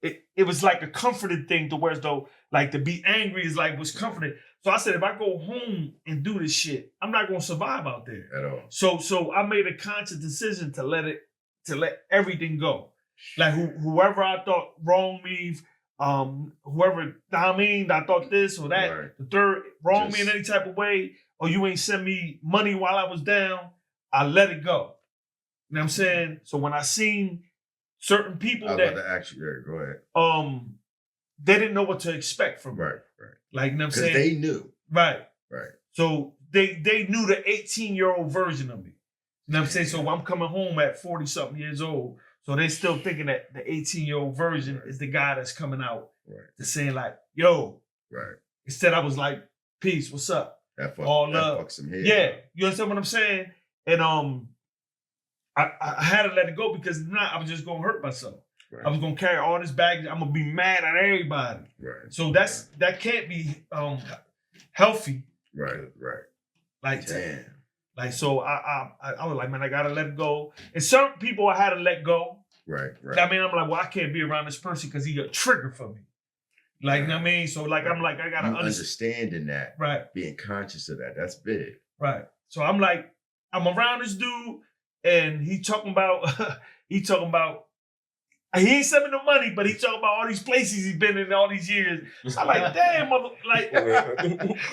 it was like a comforting thing to where as though like to be angry is like was comforting. So I said, if I go home and do this shit, I'm not gonna survive out there at all. So I made a conscious decision to let everything go. Like whoever I thought wronged me, whoever I thought this or that, the third wronged me in any type of way, or you ain't send me money while I was down, I let it go. You know what I'm saying? So when I seen certain people I was about to ask you, go ahead. They didn't know what to expect from me. Right. Like, you know what I'm saying? Because they knew. Right. So they knew the 18-year-old version of me. You know what I'm saying? So I'm coming home at 40-something years old. So they still thinking that the 18-year-old version is the guy that's coming out to saying like, yo. Right. Instead I was like, peace, what's up? All love. Fucks him here. Yeah. You understand what I'm saying? And I had to let it go because if not, I was just gonna hurt myself. I was gonna carry all this baggage. I'm gonna be mad at everybody. So that can't be healthy. Right. Like damn. Like so I was like, man, I gotta let it go. And certain people I had to let go. Right. I mean, I'm like, well, I can't be around this person because he's a trigger for me. Like, you know what I mean? So like I'm like, I gotta understanding that. Right. Being conscious of that. That's big. Right. So I'm like, I'm around this dude and he talking about he ain't sending me no money, but he talking about all these places he's been in all these years. So I'm like, damn,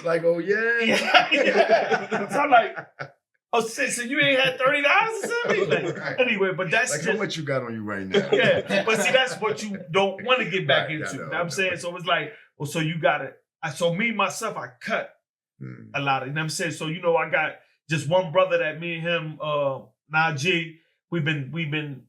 like, oh yeah. Yeah. So I'm like, oh, so you ain't had $30 to send me? Like, anyway, but that's like how much you got on you right now. Yeah, but see, that's what you don't want to get back into. You know what I'm saying? So it's like, well, so you gotta, so me, myself, I cut a lot of, you know what I'm saying? So, you know, I got just one brother that me and him, Najee, we've been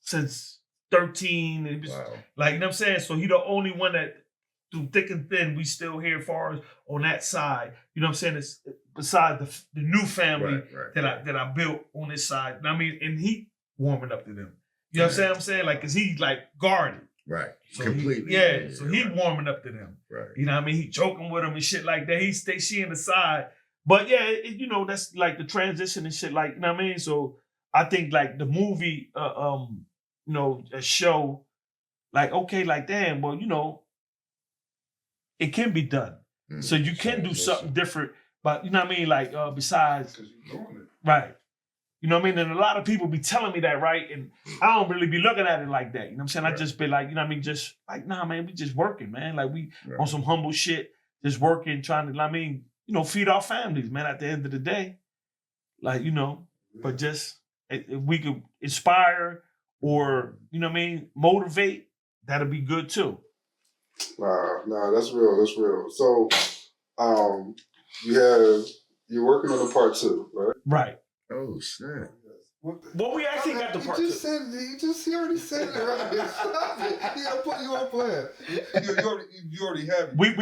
since 13. And it was like, you know what I'm saying? So he the only one that through thick and thin, we still here far as on that side. You know what I'm saying? It's besides the new family that I built on this side. I mean, and he warming up to them. You know what I'm saying? Like, cause he like guarded. Right. So completely. So he warming up to them. Right. You know what I mean? He joking with them and shit like that. He stay seeing the side. But yeah, you know, that's like the transition and shit, like, you know what I mean? So I think like the movie, you know, a show, like, okay, like, damn, well, you know, it can be done. So you can do something different, but you know what I mean? Like, besides, because you're doing it. Right. You know what I mean? And a lot of people be telling me that, right? And I don't really be looking at it like that. You know what I'm saying? I just be like, you know what I mean? Just like, nah, man, we just working, man. Like we on some humble shit, just working, trying to, I mean, you know, feed our families, man, at the end of the day. Like, you know, but just if we could inspire or, you know what I mean, motivate, that'll be good too. Nah, that's real. That's real. So, you're working on the part 2, right? Right. Oh snap! Well, we actually got the part 2. He already said it right there. Stop it. He gonna put you on plan. You already have it.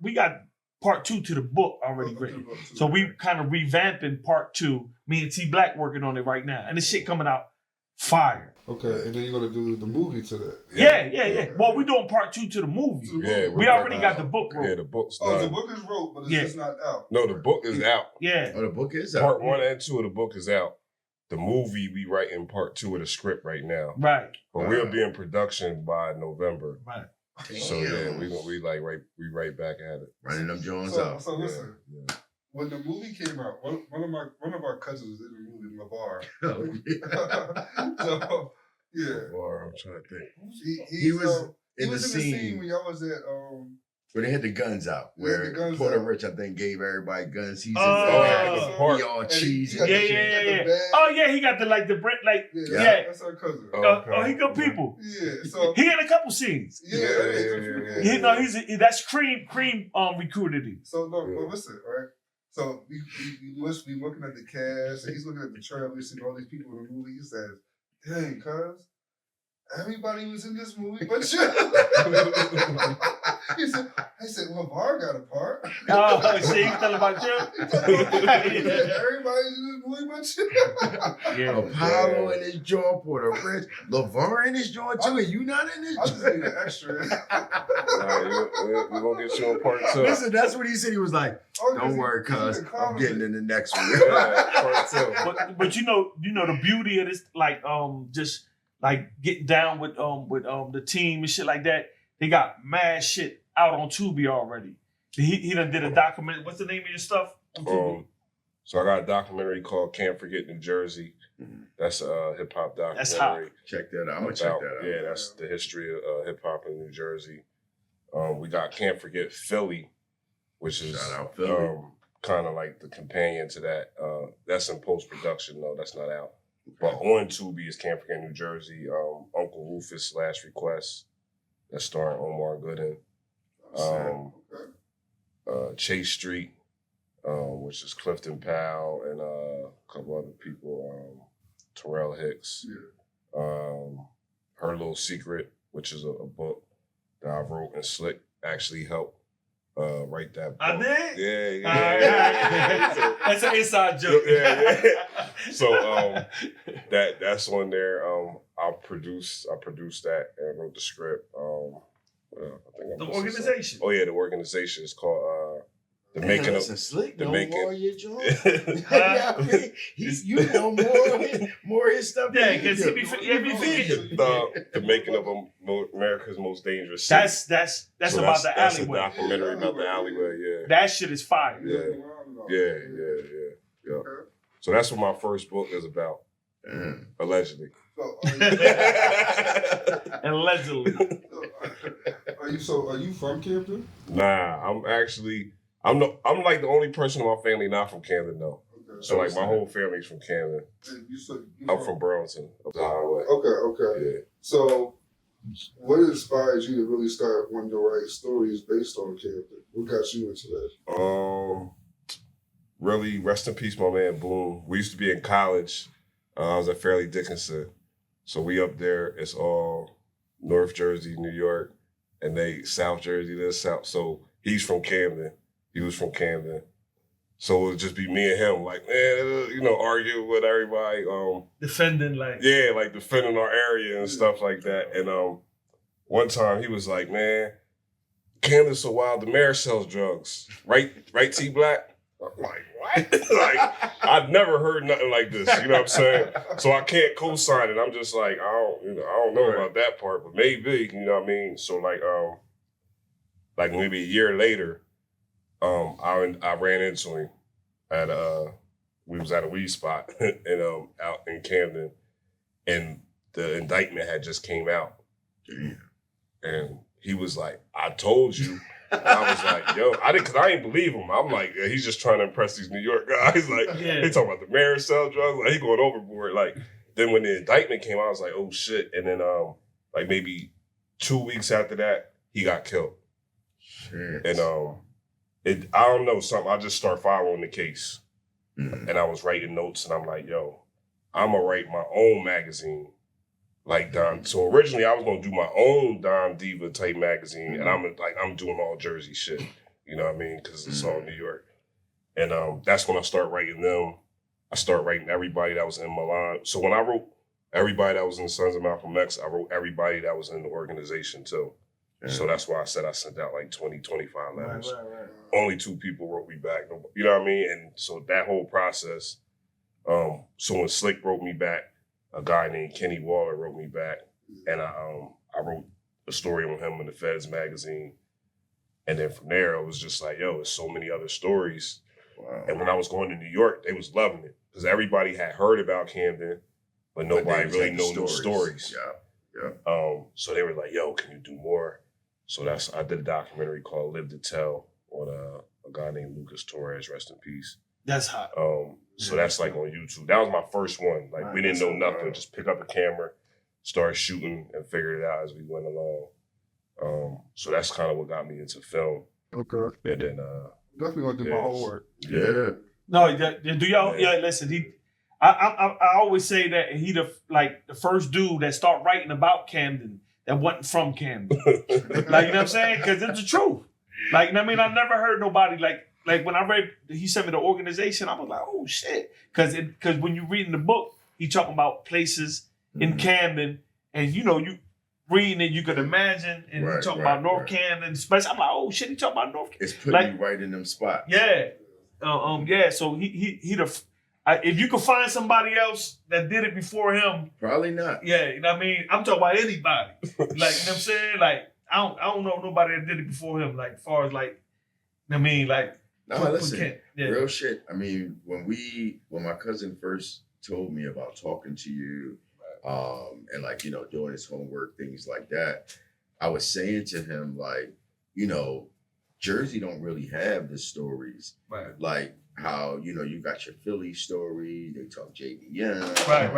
We got part 2 to the book already written. So we kind of revamping part 2. Me and TBlack working on it right now, and the shit coming out fire. Okay, and then you're gonna do the movie to that. Yeah. Well, we doing part 2 to the movie. Yeah, We already got the book wrote. Yeah, the book's Oh, done. the book is wrote, but it's just not out. No, the book is out. Yeah. Oh, the book is out. Part 1 and 2 of the book is out. The movie we writing part 2 of the script right now. Right. But we'll be in production by November. Right. So yeah, we right back at it. Running them Jones out. So listen, when the movie came out, one of our cousins was in the movie, LeVar. So yeah. Or I'm trying to think. He was in the scene scene when y'all was at where they had the guns out. Where Porter Rich, I think, gave everybody guns. He's in Oh. he all cheesy. Yeah. Oh yeah, he got the bread Yeah, that's our cousin. He good people. Yeah, so He in a couple scenes. Yeah. That's Cream recruited him. So no, but listen, right? So we must be looking at the cast, and he's looking at the trailer, seeing all these people in the movie. He says, "Dang, cuz, everybody was in this movie, but you." he said, LeVar got a part. Oh, see, you telling about you? Everybody's in this movie, but you. Yeah. Apollo in his jaw, Porter Rich, LeVar in his jaw too, and you not in his I just need an extra. We're gonna get you on part 2. Listen, that's what he said. He was like, "Don't worry, cuz I'm getting in the next one." Part 2. But you know the beauty of this, like just like getting down with the team and shit like that. They got mad shit out on Tubi already. He done did a document. What's the name of your stuff? So I got a documentary called Can't Forget New Jersey. That's a hip hop documentary. That's hot. Check that out. I'm gonna check that out. Yeah, that's the history of hip hop in New Jersey. We got Can't Forget Philly, which is Shout out Philly. kind of like the companion to that. That's in post production though. That's not out. But on Tubi is Can't Forget New Jersey. Uncle Rufus / Request. That's starring Omar Gooding. Chase Street, which is Clifton Powell and a couple other people. Terrell Hicks. Her Little Secret, which is a book that I wrote, and Slick actually helped write that book. I did? Yeah. That's an inside joke. Yeah. So that's on there. I produced that and wrote the script. I think The organization. Oh yeah, the organization is called the making of Slick. the No making. more your joint. You know more of his stuff. Yeah, than you because do. he be thinking. the making of America's Most Dangerous City. That's So about the that's alleyway. a documentary about the alleyway. Yeah. That shit is fire. Yeah. So that's what my first book is about. Allegedly. Allegedly. Are you from Camden? Nah, I'm like the only person in my family not from Camden though. Okay. So like my whole family's from Camden. I'm from Burlington, up the highway. Okay. Yeah. So, what inspired you to really start wanting to write stories based on Camden? What got you into that? Really, rest in peace, my man Boom. We used to be in college. I was at Fairleigh Dickinson. So we up there, it's all North Jersey, New York, and they South Jersey, this South. So he's from Camden. He was from Camden. So it would just be me and him, like, man, arguing with everybody. Defending like. Yeah, like defending our area and stuff like that. And one time he was like, man, Camden's so wild, the mayor sells drugs. Right, TBlack? I'm like, what? Like, I've never heard nothing like this. You know what I'm saying? So I can't co-sign it. I'm just like, I don't know about that part, but maybe, you know what I mean? So like maybe a year later, I ran into him at we was at a weed spot and out in Camden, and the indictment had just came out. Damn. And he was like, I told you. And I was like, yo, because I didn't believe him. I'm like, yeah, he's just trying to impress these New York guys. Like, they talking about the mayor sell drugs. Like, he going overboard. Like, then when the indictment came out, I was like, oh shit. And then, like maybe 2 weeks after that, he got killed. Shit. And I don't know, something. I just started following the case, and I was writing notes, and I'm like, yo, I'm gonna write my own magazine. Like Don. So originally I was gonna do my own Don Diva type magazine, and I'm doing all Jersey shit. You know what I mean? Because it's all New York. And that's when I start writing them. I start writing everybody that was in Milan. So when I wrote everybody that was in the Sons of Malcolm X, I wrote everybody that was in the organization too. Yeah. So that's why I said I sent out like 20, 25 letters. Right. Only 2 people wrote me back. You know what I mean? And so that whole process, so when Slick wrote me back, a guy named Kenny Waller wrote me back, and I wrote a story on him in the Feds magazine. And then from there, it was just like, yo, there's so many other stories. Wow. And when I was going to New York, they was loving it because everybody had heard about Camden, but nobody really knew the stories. Yeah. So they were like, yo, can you do more? So I did a documentary called Live to Tell on a guy named Lucas Torres, rest in peace. That's hot. So that's like on YouTube. That was my first one. Like we didn't know nothing. Just pick up a camera, start shooting, and figure it out as we went along. So that's kind of what got me into film. Okay. And then definitely gonna do my homework. Yeah. No, do y'all? Yeah, listen. I always say that he the first dude that start writing about Camden that wasn't from Camden. Like, you know what I'm saying? Because it's the truth. Like, you know what I mean? I never heard nobody like when I read, he sent me the organization, I was like, oh shit. Because when you read in the book, he talking about places in Camden, and you reading it, you could imagine, and he talking about North Camden, especially. I'm like, oh shit, he talking about North Camden. It's putting you right in them spots. Yeah. Yeah, so he if you could find somebody else that did it before him. Probably not. Yeah, you know what I mean? I'm talking about anybody. Like, you know what I'm saying? Like, I don't know nobody that did it before him, like, as far as, like, you know what I mean? Like, no, listen, real shit. I mean, when my cousin first told me about talking to you, and like, doing his homework, things like that, I was saying to him, like, Jersey don't really have the stories. Right. Like how, you got your Philly story, they talk JVM. Right.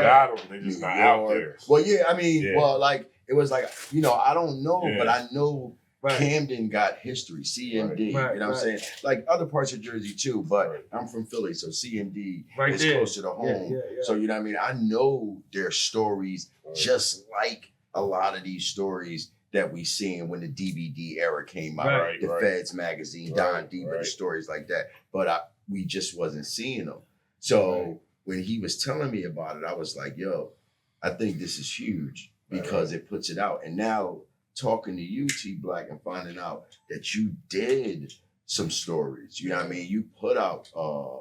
They're just not out there. Well, yeah, I mean, well, like, it was like, I don't know, but I know Camden got history, CMD, you know what I'm saying? Like other parts of Jersey too, but I'm from Philly, so CMD is closer to home. Yeah. So, you know what I mean? I know their stories just like a lot of these stories that we seen when the DVD era came out, the Feds magazine, Don Diva, stories like that. But we just wasn't seeing them. So when he was telling me about it, I was like, yo, I think this is huge because it puts it out. And now talking to you, TBlack, and finding out that you did some stories, you know what I mean? You put out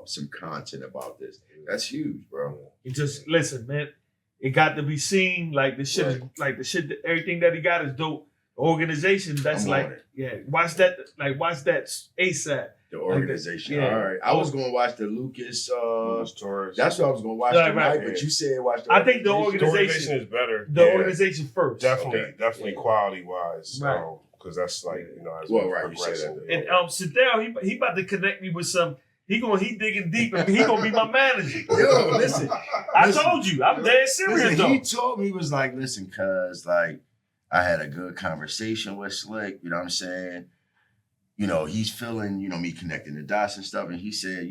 some content about this. That's huge, bro. You just listen, man. It got to be seen. Like the shit is like the shit. Everything that he got is dope. The organization, that's watch that. Like watch that ASAP. The organization. Like all right. I was gonna watch the Lucas Torres. That's what I was gonna watch tonight. But you said watch the. I think the organization is better. The organization first. Definitely quality wise. Because that's like as we progress. And Sedale, he about to connect me with some. He digging deep, and he gonna be my manager. Yo, listen. I told you, I'm dead serious though. He told me, he was like, listen, cuz like I had a good conversation with Slick, you know what I'm saying? He's feeling, me connecting the dots and stuff. And he said,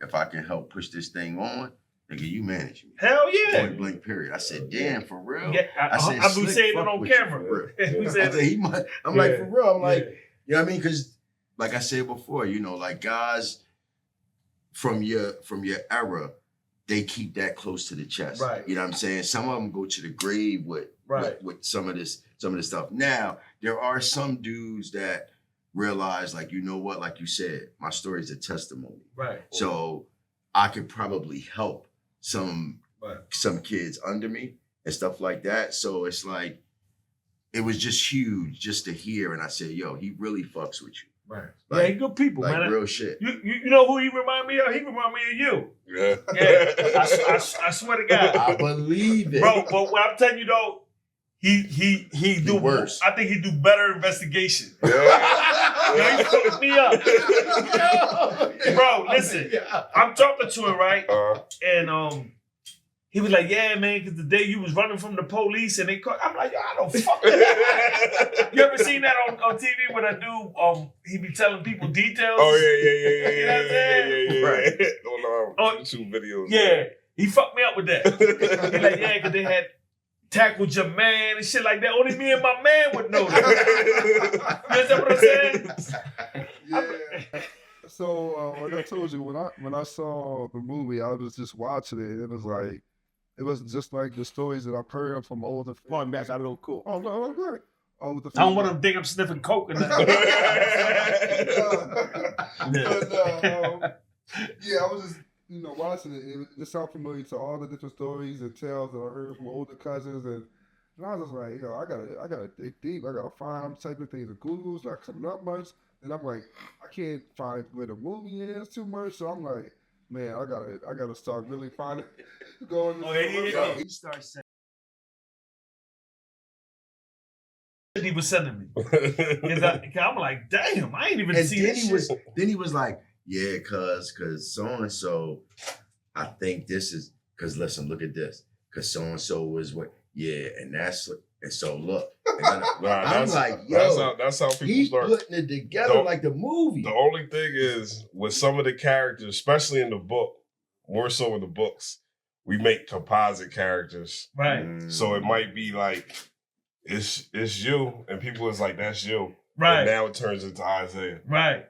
if I can help push this thing on, nigga, you manage me. Hell yeah. Point blank period. I said, damn, for real? Yeah, I be saying it on camera. I'm like, for real. I'm like, you know what I mean? Because like I said before, like guys from your era, they keep that close to the chest. Right. You know what I'm saying? Some of them go to the grave with some of this stuff. Now, there are some dudes that realize, like, you know what, like you said, my story is a testimony. Right. So I could probably help some kids under me and stuff like that. So it's like, it was just huge just to hear. And I said, yo, he really fucks with you. Right. Like, he good people, like man. Real shit. You know who he remind me of? He remind me of you. Yeah. I swear to God. I believe it. Bro, but what I'm telling you though, he do worse. I think he do better investigation. Yeah. He fucked me up. Bro, listen. I'm talking to him, right? And he was like, yeah, man, because the day you was running from the police and they caught, I'm like, yo, I don't fuck with that. You ever seen that on TV when a dude, he be telling people details? Oh, yeah. You know what I'm saying? Right. On YouTube videos. Yeah. He fucked me up with that. He like, yeah, because they had tackled your man and shit like that. Only me and my man would know that. You understand what I'm saying? I told you, when I saw the movie, I was just watching it. It was like, it wasn't just like the stories that I've heard from older Pardon me, I don't know, cool. Oh no, okay. Oh, the I don't want them to think I'm sniffing coke or nothing. But, yeah, I was just watching it. It sounded familiar to all the different stories and tales that I heard from older cousins, and I was just like, I gotta dig deep. I gotta find. I'm typing things in Google, it's not coming up much, and I'm like, I can't find where the movie is too much. So I'm like, man, I gotta start really finding. Going. Oh, yeah. He starts saying. He was sending me. I'm like, damn, I ain't even And seen then this shit. Then he was like, yeah, cause so and so, I think this is cause listen, look at this. Cause so and so was what, yeah, and so look. And I'm like, yo, that's how people he's start putting it together like the movie. The only thing is with some of the characters, especially in the book, more so in the books, we make composite characters. Right. So it might be like it's you, and people is like, that's you. Right. And now it turns into Isaiah. Right.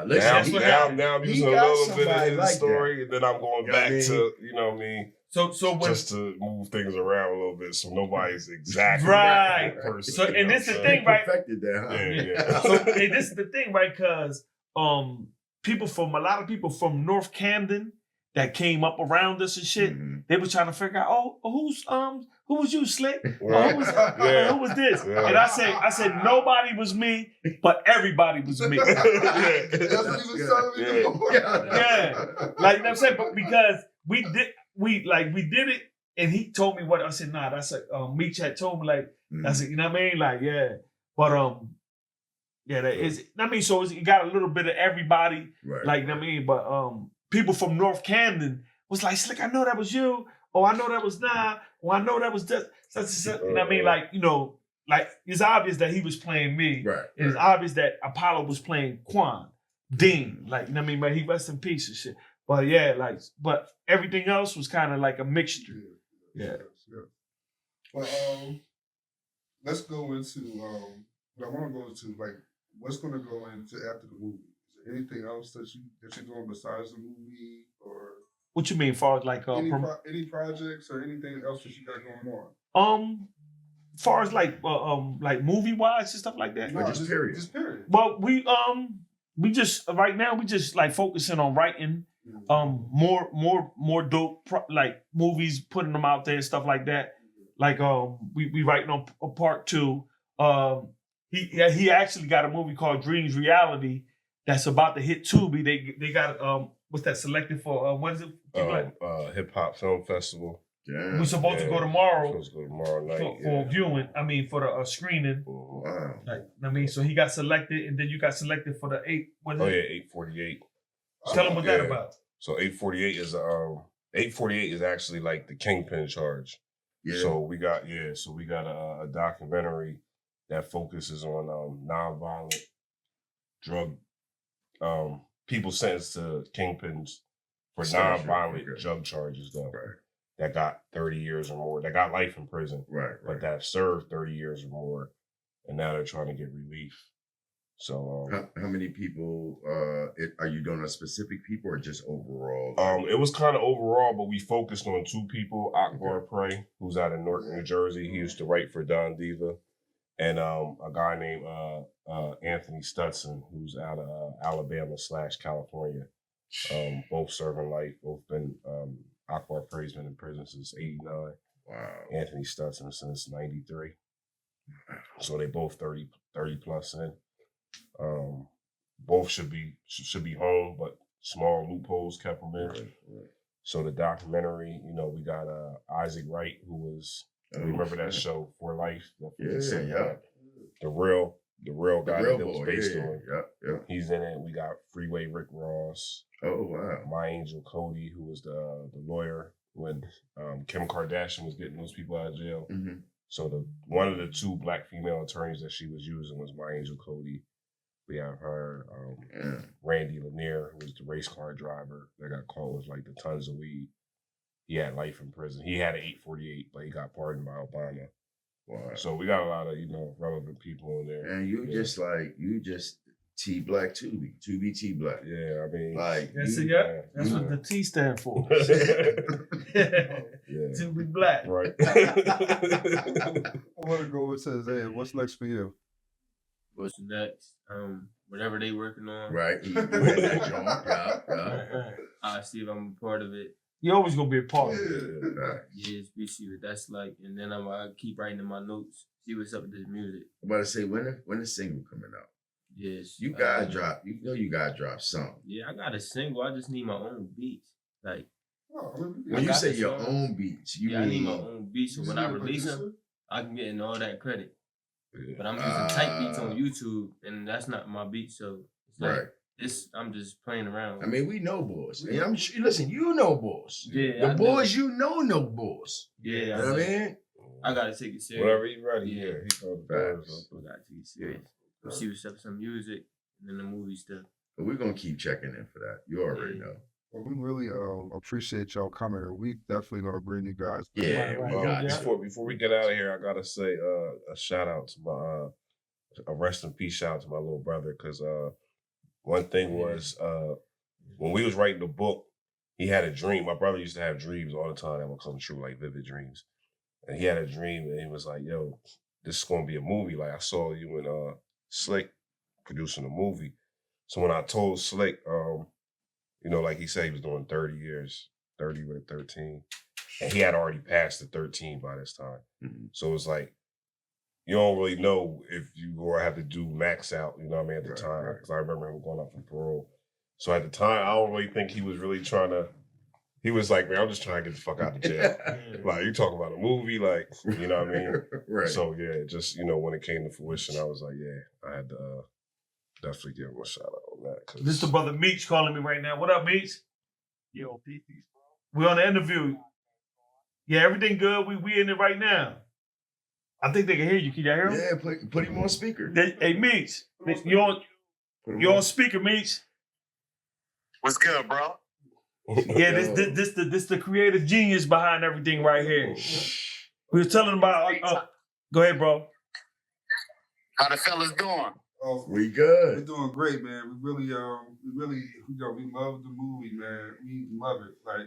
Listen, now I'm using a little bit of his like story, and then I'm going back to, you know what I mean? So when, just to move things around a little bit so nobody's exactly right. the person. So and this is the thing, right? Perfected that, huh? Yeah. So and this is the thing, right? Because a lot of people from North Camden that came up around us and shit, they were trying to figure out, who was you, Slick? Right. Who was this? Yeah. And I said nobody was me, but everybody was me. That's what he was telling me. Yeah. Like I'm saying, but because we did it, and he told me what I said. Nah, that's Meech had told me like I said, you know what I mean? Like but yeah, that is. I mean, so it got a little bit of everybody, right, like you know what I mean. But people from North Camden was like, Slick, I know that was you. Oh, I know that was Nah. Oh, I know that was just you know what I mean? Like like it's obvious that he was playing me. Right. It's obvious that Apollo was playing Quan Dean. Like you know what I mean? But he rest in peace and shit. But yeah, but everything else was kind of like a mixture. Yeah. Well, let's go into what I want to go into, like, what's going to go into after the movie? Is there anything else that you're doing besides the movie, or what you mean, far as like any projects or anything else that you got going on? Far as like movie wise and stuff like that. No, just period. Just period. Well, we just right now we just like focusing on writing more dope like movies, putting them out there and stuff like that. Like we writing on a part 2. He actually got a movie called Dreams Reality that's about to hit Tubi. They got what's that selected for? When is it? Hip Hop Film Festival. Yeah. We're supposed to go tomorrow. Supposed to go tomorrow night for viewing. I mean, for the screening. Wow. Like I mean, so he got selected, and then you got selected for the 8. What is it? 848. Tell him what that about. So 848 is 848 is actually like the kingpin charge. Yeah. So we got a documentary that focuses on nonviolent drug people sentenced to kingpins for nonviolent drug charges though. Right. That got 30 years or more. That got life in prison. Right. But that served 30 years or more, and now they're trying to get relief. So how many people are you doing? A specific people or just overall? It was kind of overall, but we focused on 2 people. Akbar Prey, who's out of Norton, New Jersey. He used to write for Don Diva, and a guy named Anthony Stutson, who's out of Alabama/California. Both serving life. Both been Akbar Prey's been in prison since '89. Wow. Anthony Stutson since '93. So they both 30 plus in. Both should be home, but small loopholes kept them in. Right. So the documentary, we got Isaac Wright, who was remember that show For Life? Yeah. The real guy that it was based on. Yeah. He's in it. We got Freeway Rick Ross. Oh wow. My Angel Cody, who was the lawyer when Kim Kardashian was getting those people out of jail. Mm-hmm. So one of the 2 Black female attorneys that she was using was My Angel Cody. We have her, Randy Lanier, who was the race car driver that got caught with like the tons of weed. He had life in prison. He had an 848, but he got pardoned by Obama. Wow. So we got a lot of relevant people in there. And you just TBlack Tubi TBlack. Yeah, I mean, Like, That's you- it, yeah. That's you what the T stand for. yeah, To be black. right. I want to go with Sedale. What's next for you? What's next? Whatever they working on. Right. He doing that joint. Yeah. Right. I'll see if I'm a part of it. You're always gonna be a part of it. Right. Yeah, see what that's like, and then I keep writing in my notes. See what's up with this music. I'm about to say when the single coming out. Yes. You gotta drop. You know you gotta drop something. Yeah, I got a single. I just need my own beats. Like, When I you got say the your songs. own beats, you yeah, I need my mean own beats. So when I release them, I can get in all that credit. Yeah. But I'm using type beats on YouTube, and that's not my beat. So it's like right? this. I'm just playing around. I mean, we know boys. And I'm sure. Listen, you know boys. yeah, The boys you know boys. Yeah, You know what I mean? I gotta take it serious. Whenever he's ready, Yeah. yeah, he's on the Facts. I gotta take it serious. See what's up with some music, and then the movie stuff. But we're gonna keep checking in for that. You already know. Well, we really appreciate y'all coming here. We definitely gonna bring you guys. back. Yeah, Right, we right. got Yeah. you. Before we get out of here, I gotta say a shout out to my a rest in peace shout out to my little brother, because one thing was when we was writing the book, he had a dream. My brother used to have dreams all the time that would come true, like vivid dreams. And he had a dream, and he was like, "Yo, this is gonna be a movie. Like I saw you and Slick producing a movie." So when I told Slick, you know, like he said, he was doing 30 years, 30 with 13, and he had already passed the 13 by this time. Mhm. So it's like, you don't really know if you gonna have to do max out, you know what I mean, at the Right, time. right. Because I remember him going up for parole. So at the time, I don't really think he was really trying to, he was like, man, I'm just trying to get the fuck out of jail. Like, you talking about a movie, like, you know what I mean? Right. So yeah, just, you know, when it came to fruition, I was like, yeah, I had to definitely give him a shout out on that. 'cause- This is the brother Meech calling me right now. What up, Meech? Yo, peace, bro. We on the interview. Yeah, everything good. We in it right now. I think they can hear you. Can y'all hear him? Yeah, put him on speaker. Hey, Meech. You on speaker, Meech? What's good, bro? Yeah, Yo. this the creative genius behind everything right here. We was telling about. Go ahead, bro. How the fellas doing? Oh, We we're good. doing great, man. We really, we love the movie, man. We love it. Like,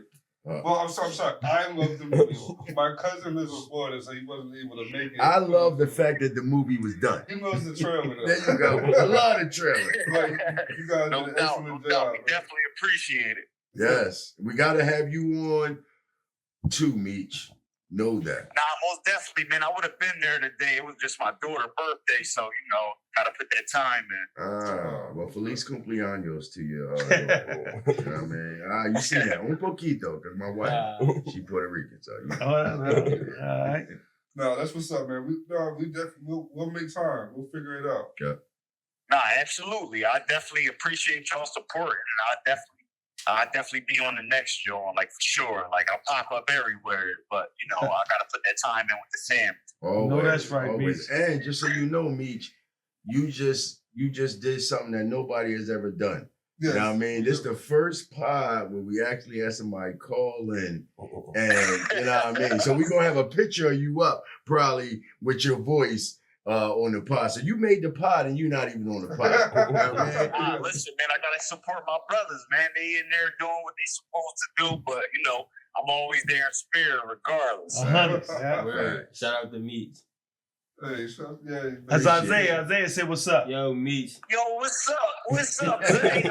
well, I'm sorry. I love the movie. My cousin lives in Florida, so he wasn't able to make it. I love the fact that the movie was done. He knows the trailer. Though. There you go. I love the trailer. Like, you guys No did an doubt, excellent no doubt. job. We definitely appreciate it. Yes. We gotta have you on too, Meech. Know that. Nah, most definitely, man. I would have been there today. It was just my daughter's birthday, so, you know, gotta put that time in. Well, feliz cumpleaños to you. You know what I mean? You see that. Un poquito, because my wife, she Puerto Rican, so you know. All right. No, that's what's up, man. We definitely we'll make time. We'll figure it out. Nah, absolutely. I definitely appreciate y'all support, and I definitely be on the next joint, like for sure. Like I'll pop up everywhere, but you know, I gotta put that time in with the fam. Always, No, that's right, always. And just so you know, Meech, you just did something that nobody has ever done. Yes. You know what I mean? This is the first pod where we actually had somebody call in, and you know what I mean? So we're gonna have a picture of you up probably with your voice on the pod. So you made the pod and you're not even on the pod. You know what I mean? Listen, man, I gotta support my brothers, man. They in there doing what they supposed to do, but you know, I'm always there in spirit regardless. 100. Yeah. Word. Shout out to Meech. Hey, yeah. That's Appreciate Isaiah. Isaiah said, "What's up?" Yo, Meech. Yo, what's up? What's up, Zay?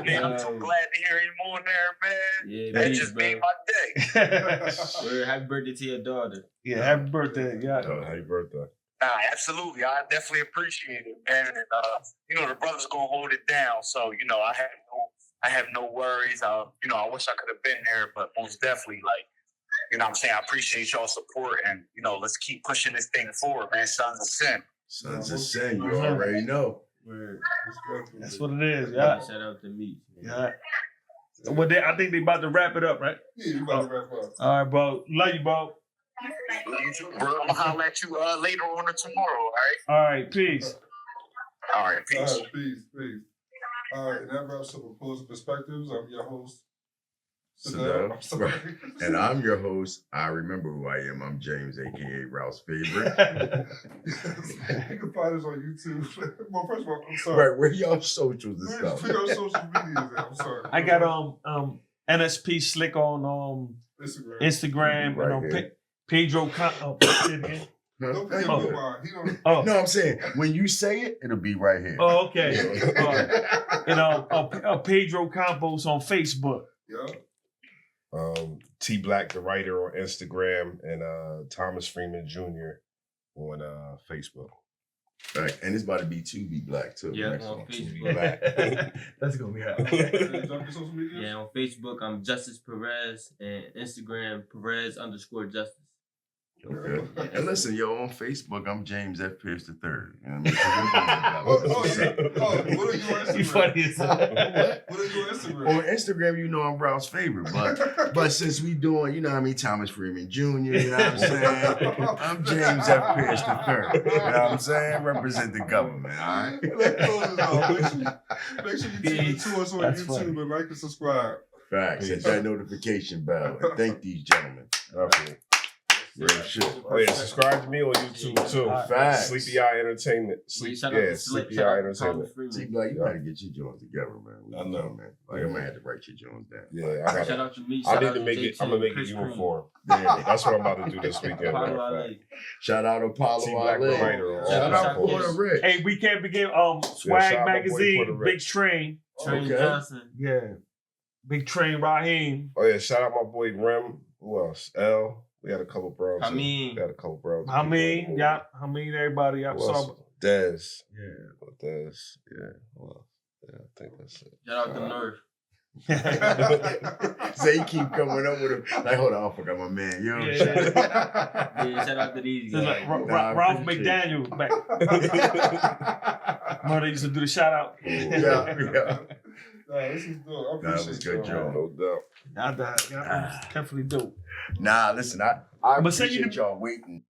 Man, I'm so glad to hear you on there, man. Yeah, That Meech, just bro. made my day. Word. Happy birthday to your daughter. Yeah, happy birthday. Yeah. Happy birthday. Nah, absolutely. I definitely appreciate it, man. And, you know, the brothers gonna hold it down. So, you know, I have no worries. You know, I wish I could have been there, but most definitely, like, you know what I'm saying? I appreciate y'all support, and, you know, let's keep pushing this thing forward, man. Sons of Sin. Sons of Sin, you already know. Word. That's what it is. Yeah. Yeah. Shout out to Meech. Yeah. Well, I think they about to wrap it up, right? Yeah, you about to wrap up. All right, bro. Love you, bro. Bro, I'm gonna holler at you later on or tomorrow, all right? All right, peace. All right, All peace. right, peace. All right, and that wraps up Opposing Perspectives. I'm your host, Sedale. I'm sorry. And I'm your host. I remember who I am. I'm James, aka Ralph's favorite. You can find us on YouTube. Well, first of all, I'm sorry. Right, where y'all socials and Where stuff. our social media is at? I'm sorry. I got NSP Slick on Instagram Right and here. Pedro. Say it again. Don't pay him Oh. no mind. He don't. Oh, No, I'm saying when you say it, it'll be right here. oh, okay. And Pedro Campos on Facebook. Yeah. TBlack, the writer, on Instagram, and Thomas Freeman Jr. on Facebook. Right. And it's about to be TBlack too. Yeah, Next on one. Facebook. TBlack. That's gonna be hot. Drop your social media. Yeah, on Facebook, I'm Justice Perez, and Instagram, Perez_Justice. Okay. And listen, yo, on Facebook, I'm James F. Pierce III. You know what What are you on Instagram? You funny as hell. What are you on Instagram? On Instagram, you know I'm Ralph's favorite, but since we doing, you know what I mean, Thomas Freeman Jr., you know what I'm saying? I'm James F. Pierce III. You know what I'm saying? Represent the government, all right? Make sure you tune to us on That's YouTube funny. and like and subscribe. Facts. Hit that notification bell. And thank these gentlemen. Definitely. Real shit. Oh yeah, subscribe to me on YouTube too. Facts. Sleepy Eye Entertainment. Shout out to Slick, Sleepy shout Eye out to Entertainment. Thomas Freeman. See, like, you gotta get your joints together, man. I know. man. Like, I'm gonna have to write your joints down. Yeah, I Shout got. out to me. I shout need out to make it. JT, I'm gonna make it Chris Cream. uniform. Yeah. That's what I'm about to do this weekend. matter Apollo of Ale. fact. Shout out to Apollo TBlack, the Ale. writer, on Shout all out platforms. Florida Rich. Hey, we can't begin. shout Swag out my boy Puerto Magazine, Rick. Big Train. Train Okay. Johnson. Yeah, Big Train Raheem. Oh yeah, shout out my boy Rem. Who else? L. We had a couple bros. I mean- we had a couple bros. Everybody. Who I'm else? sorry. Dez. Yeah. Dez. Yeah. Well, yeah, I think that's it. Shout out to Nerf. So you keep coming up with him. Like, hold on, I forgot my man. Yo, Yeah. shit. Yeah, shout out to these This is guys. like Nah, I Ralph appreciate McDaniel back. Remember they used to do the shout out. Yeah. Nah, this is dope. I Nah, it was appreciate good, y'all. Joe. No doubt. Definitely dope. Nah, listen, I But say you appreciate can- y'all waiting.